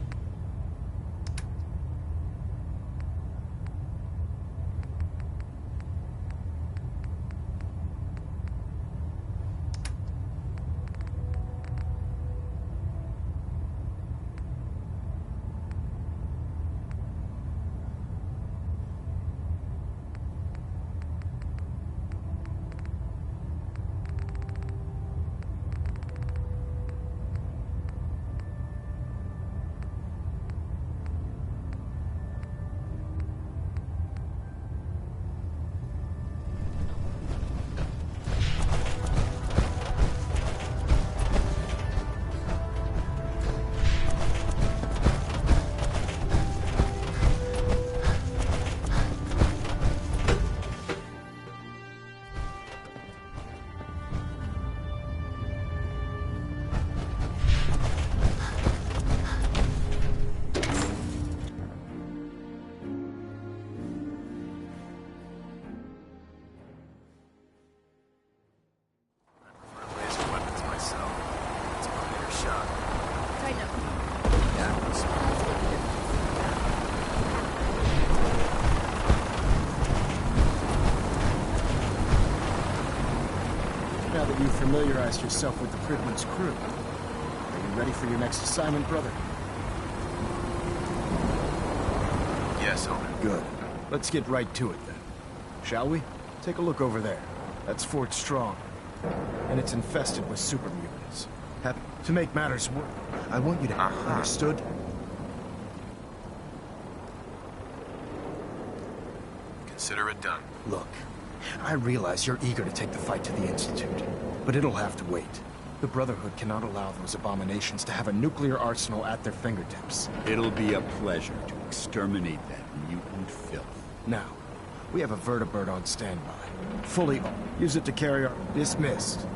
Now that you've familiarized yourself with the Pridman's crew, are you ready for your next assignment, brother? Yes, Elder. Good. Let's get right to it then. Shall we? Take a look over there. That's Fort Strong. And it's infested with super mutants. To make matters worse, I want you to... Understood? Consider it done. Look, I realize you're eager to take the fight to the Institute, but it'll have to wait. The Brotherhood cannot allow those abominations to have a nuclear arsenal at their fingertips. It'll be a pleasure to exterminate that mutant filth. Now, we have a vertibird on standby. Fully armed. Use it to carry our... Dismissed.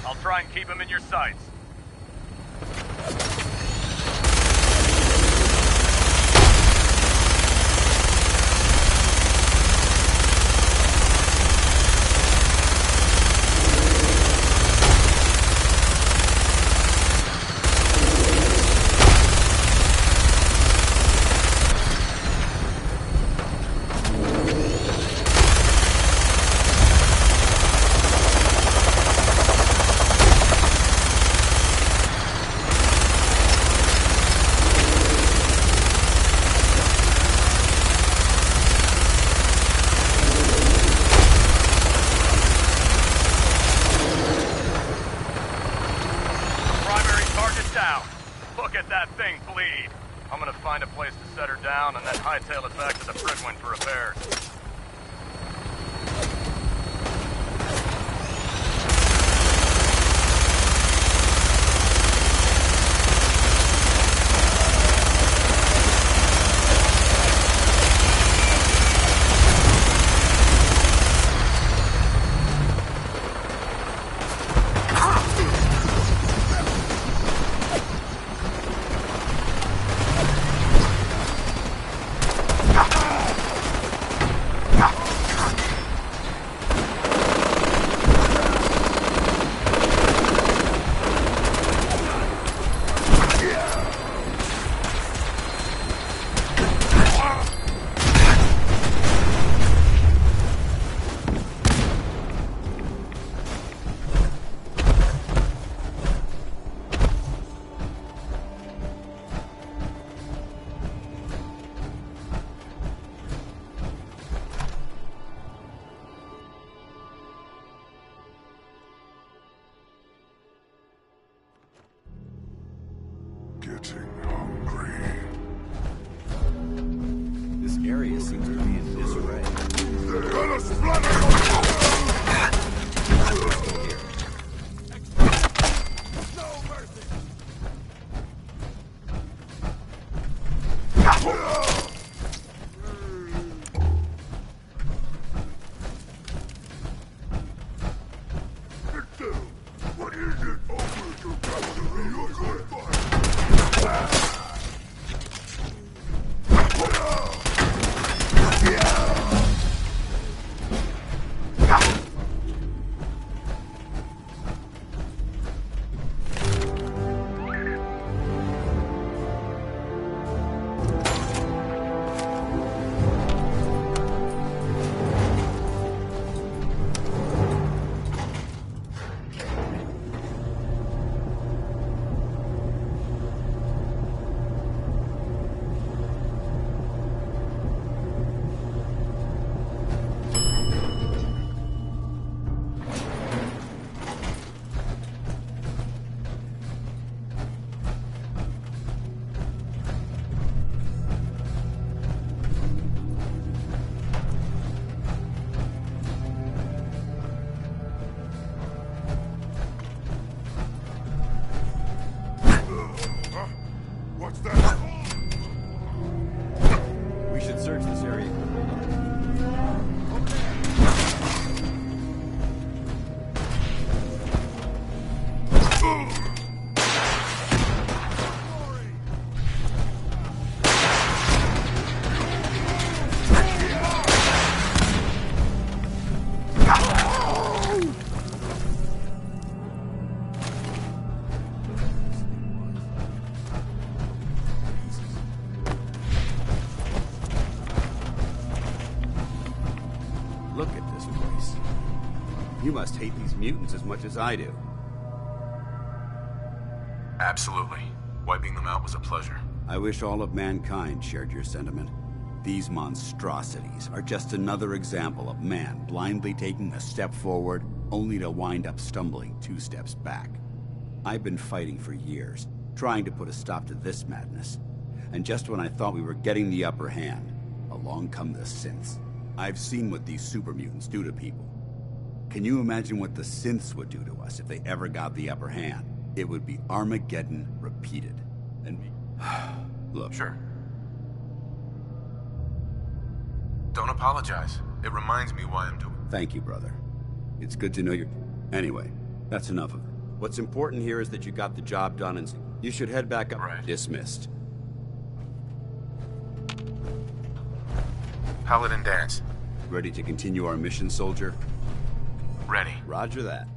I'll try and keep him in your sights. Look at that thing bleed. I'm gonna find a place to set her down and then hightail it back to the Brigwin for repairs. Getting hungry. This area seems to be in disarray. They're gonna splatter! What's that? We should search this area. Look at this place. You must hate these mutants as much as I do. Absolutely. Wiping them out was a pleasure. I wish all of mankind shared your sentiment. These monstrosities are just another example of man blindly taking a step forward, only to wind up stumbling 2 steps back. I've been fighting for years, trying to put a stop to this madness. And just when I thought we were getting the upper hand, along come the synths. I've seen what these super mutants do to people. Can you imagine what the synths would do to us if they ever got the upper hand? It would be Armageddon repeated. And look. Sure. Don't apologize. It reminds me why I'm doing. Thank you, brother. It's good to know you're... Anyway, that's enough of it. What's important here is that you got the job done and you should head back up. Right. Dismissed. Paladin Danse. Ready to continue our mission, soldier? Ready. Roger that.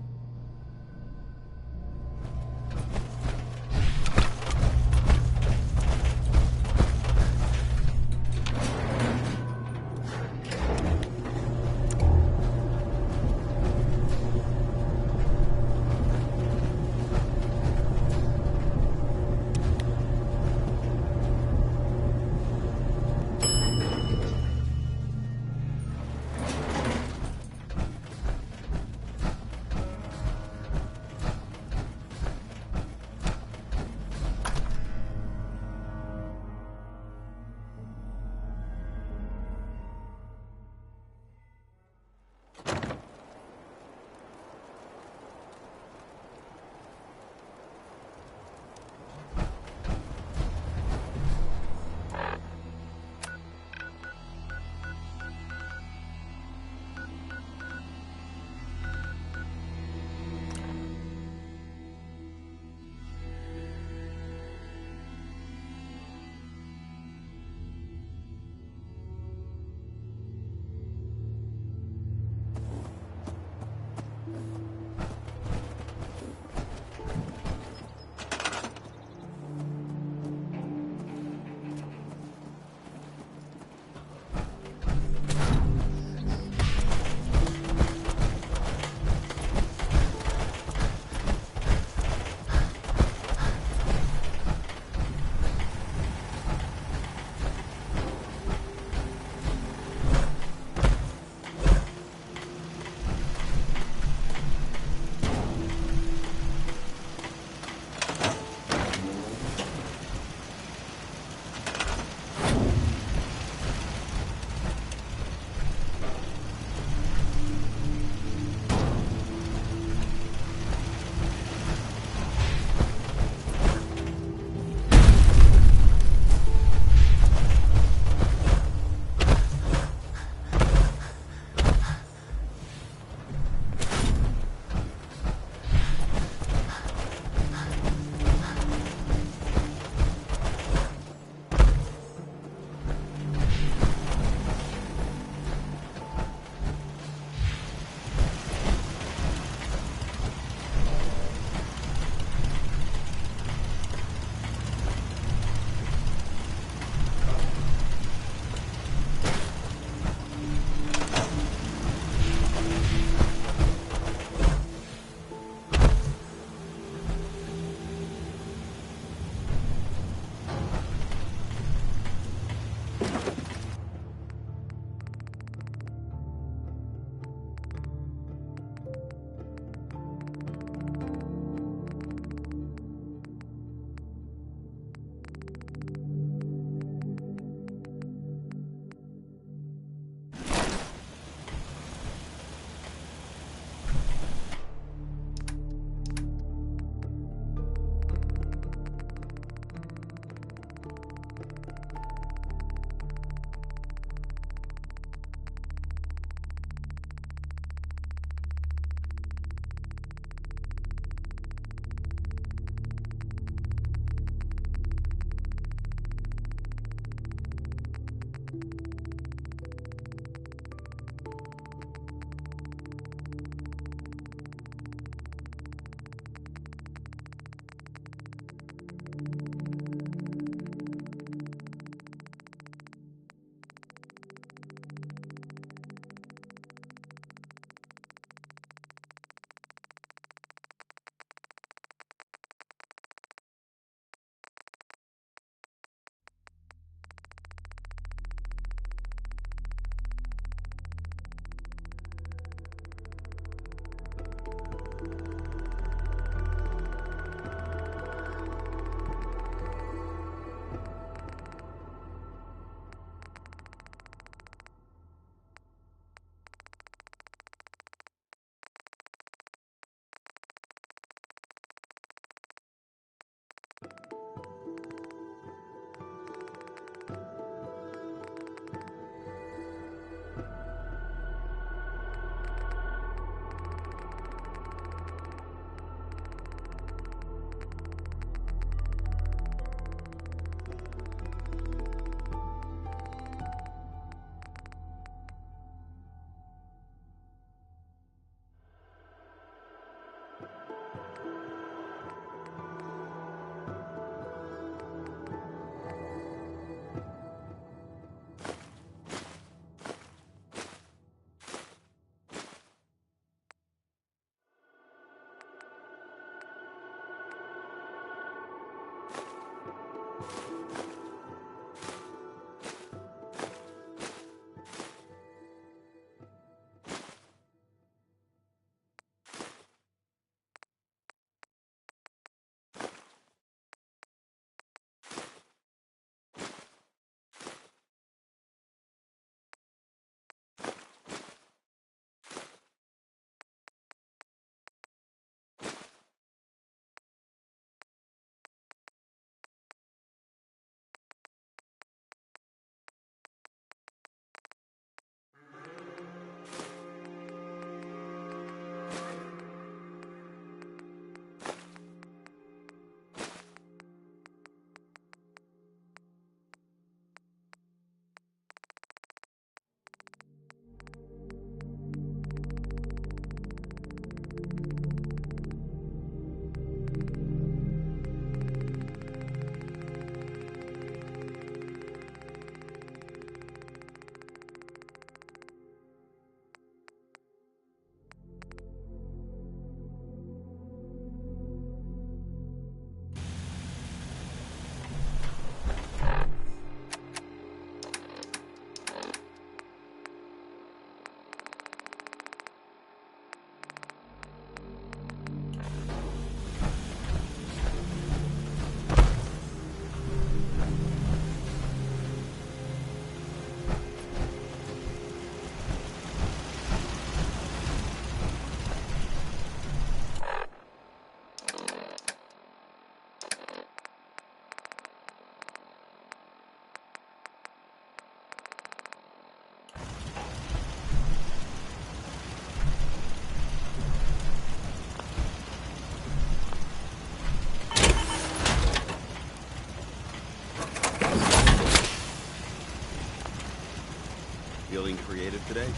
creative today?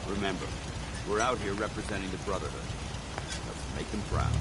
Remember, we're out here representing the Brotherhood. Let's make them proud.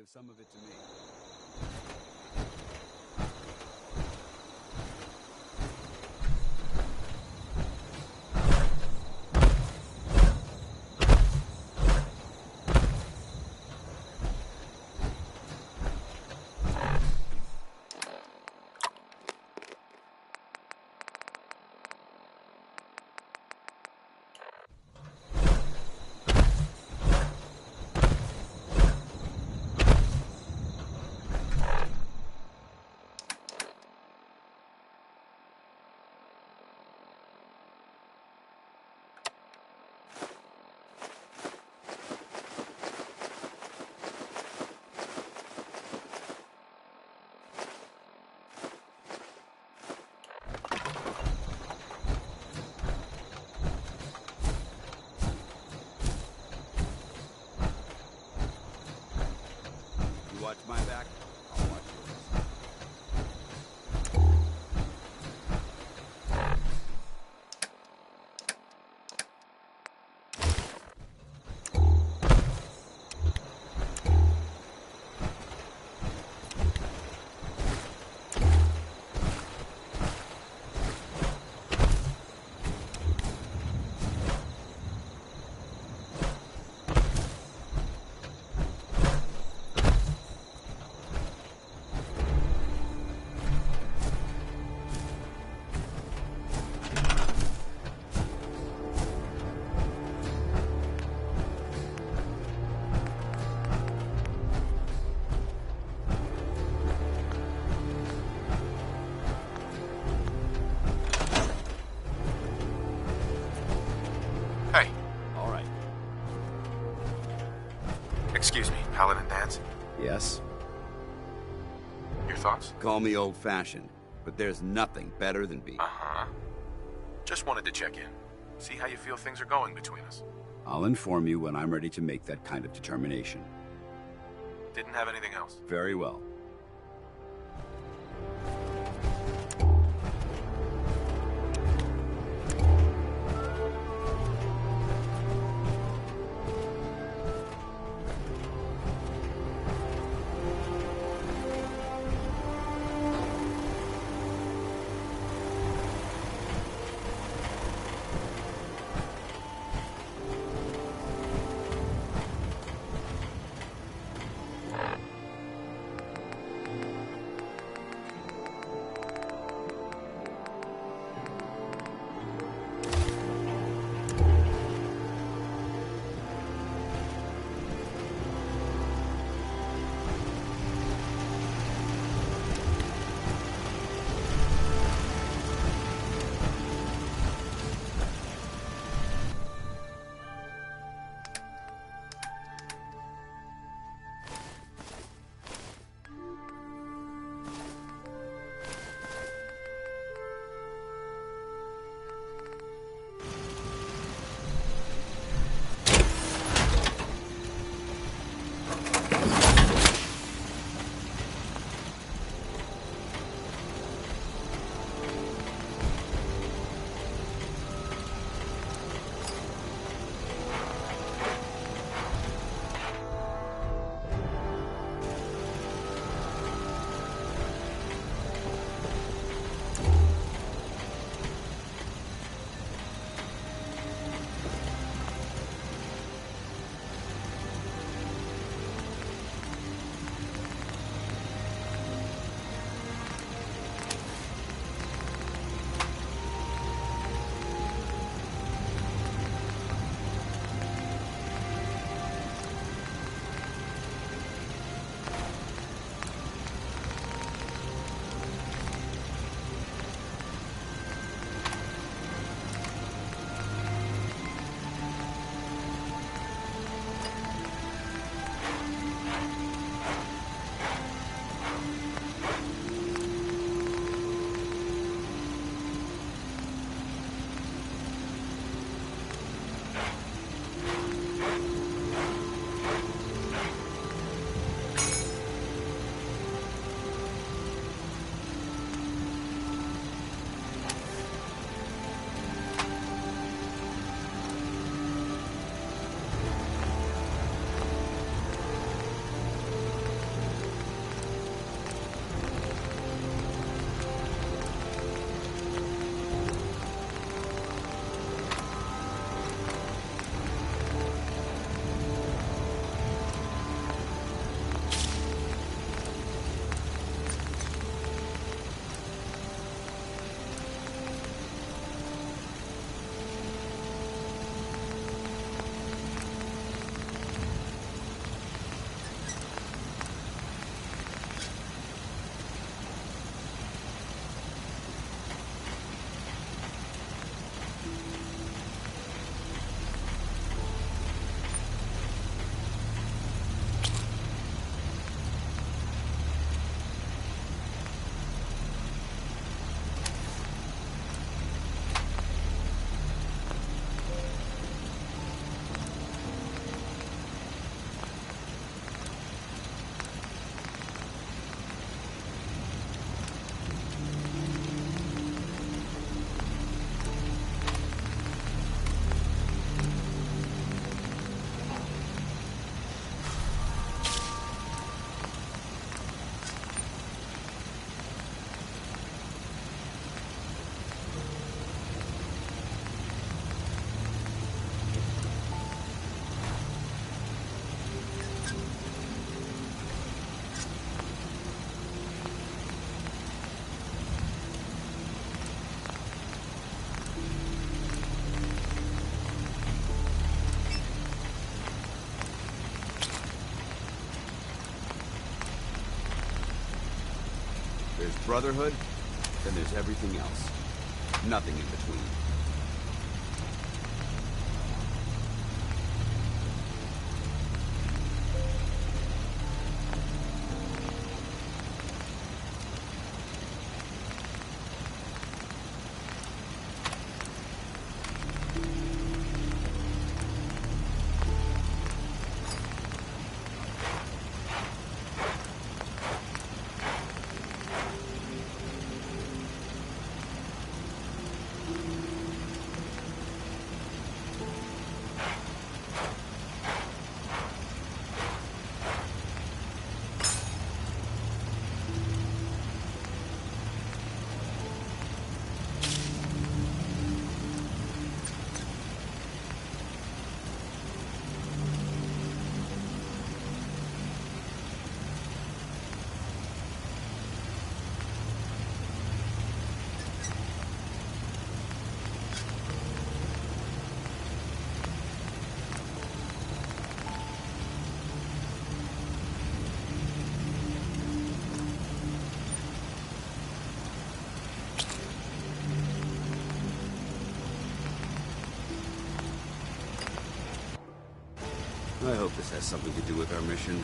there's some of it to me. Watch my back, I'll watch yours. Hey. All right. Excuse me, Paladin Danse. Yes? Your thoughts? Call me old-fashioned, but there's nothing better than being. Uh-huh. Just wanted to check in. See how you feel things are going between us. I'll inform you when I'm ready to make that kind of determination. Didn't have anything else. Very well. There's Brotherhood, then there's everything else. Nothing in between. I hope this has something to do with our mission.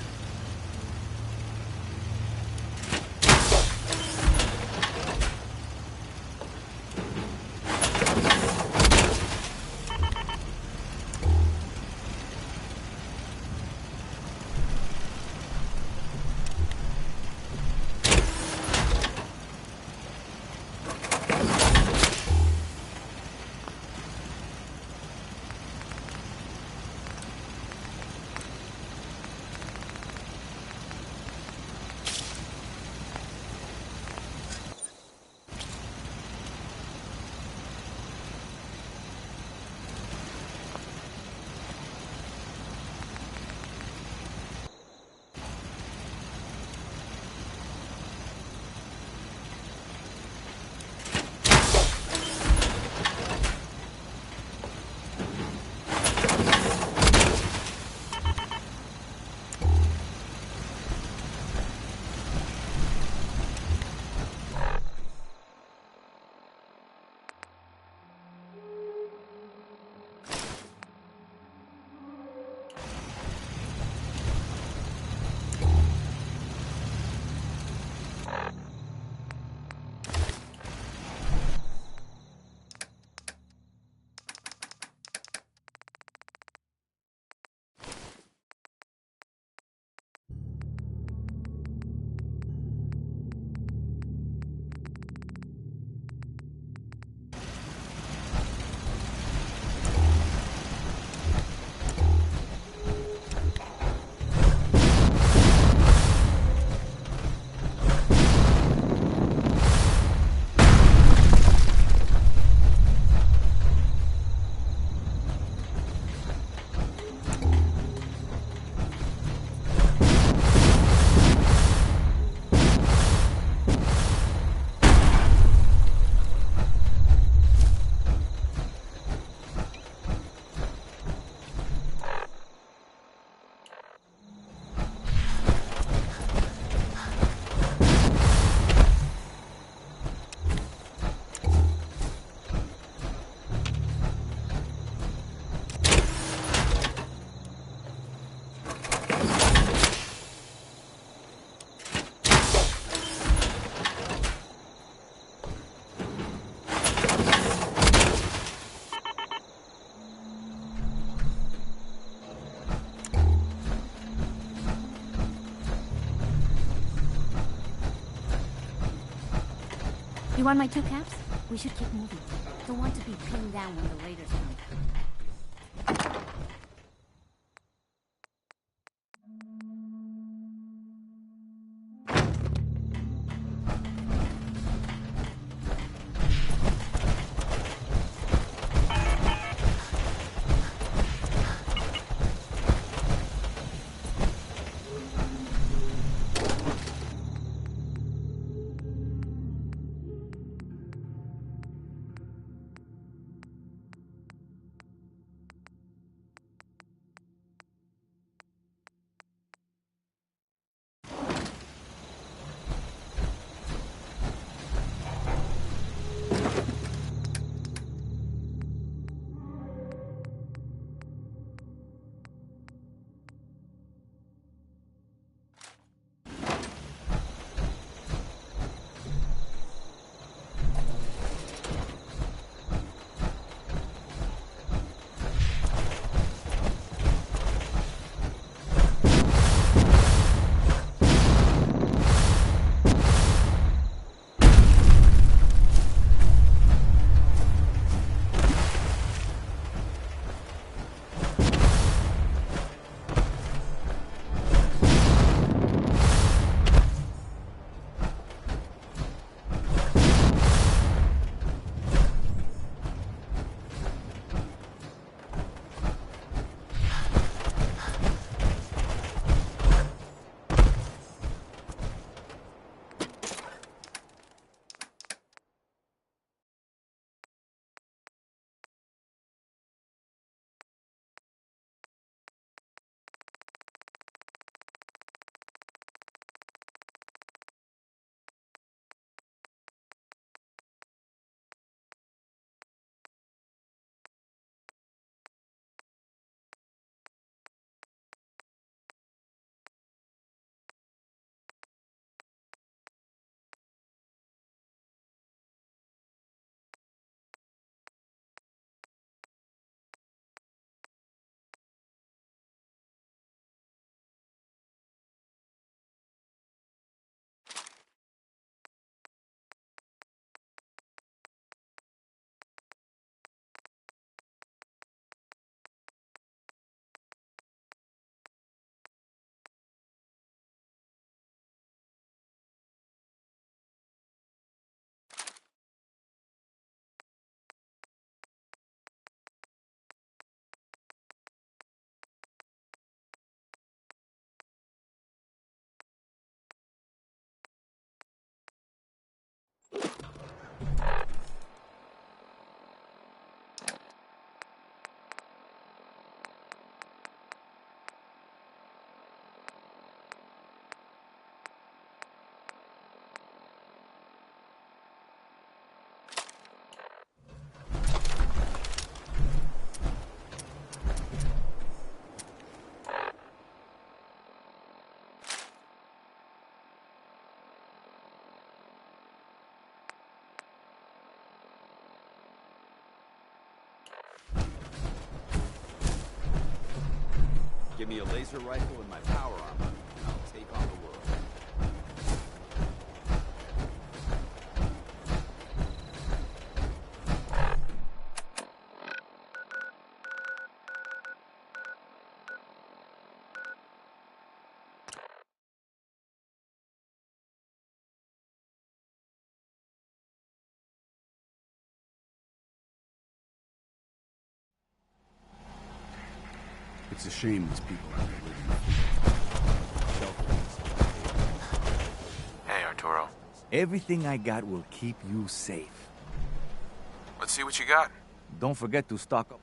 You want my 2 caps? We should keep moving. Don't want to be pinned down when the raiders come. Give me a laser rifle and my power armor, and I'll take on the world. It's a shame these people have to live in Hey, Arturo. Everything I got will keep you safe. Let's see what you got. Don't forget to stock up.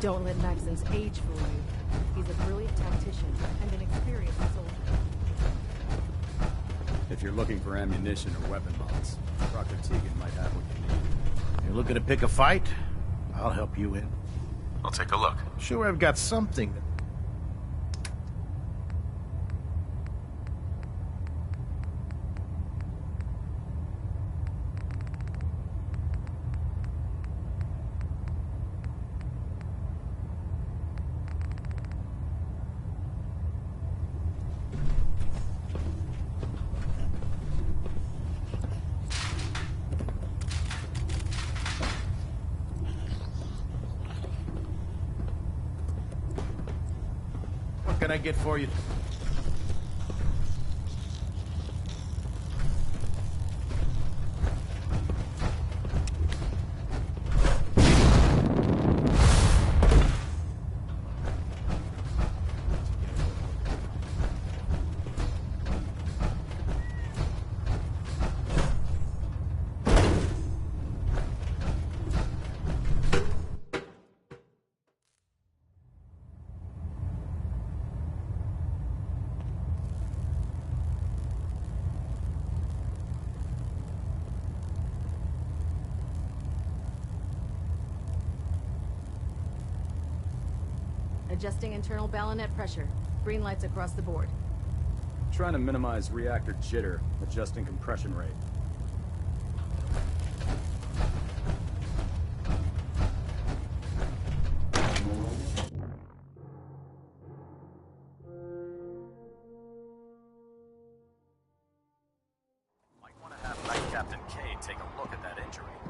Don't let Maxon's age fool you. He's a brilliant tactician and an experienced soldier. If you're looking for ammunition or weapon mods, Dr. Tegan might have what you need. You're looking to pick a fight? I'll help you in. I'll take a look. Sure, I've got something. What can I get for you? Adjusting internal ballonet pressure. Green lights across the board. Trying to minimize reactor jitter, adjusting compression rate. Might want to have Knight Captain Cade take a look at that injury.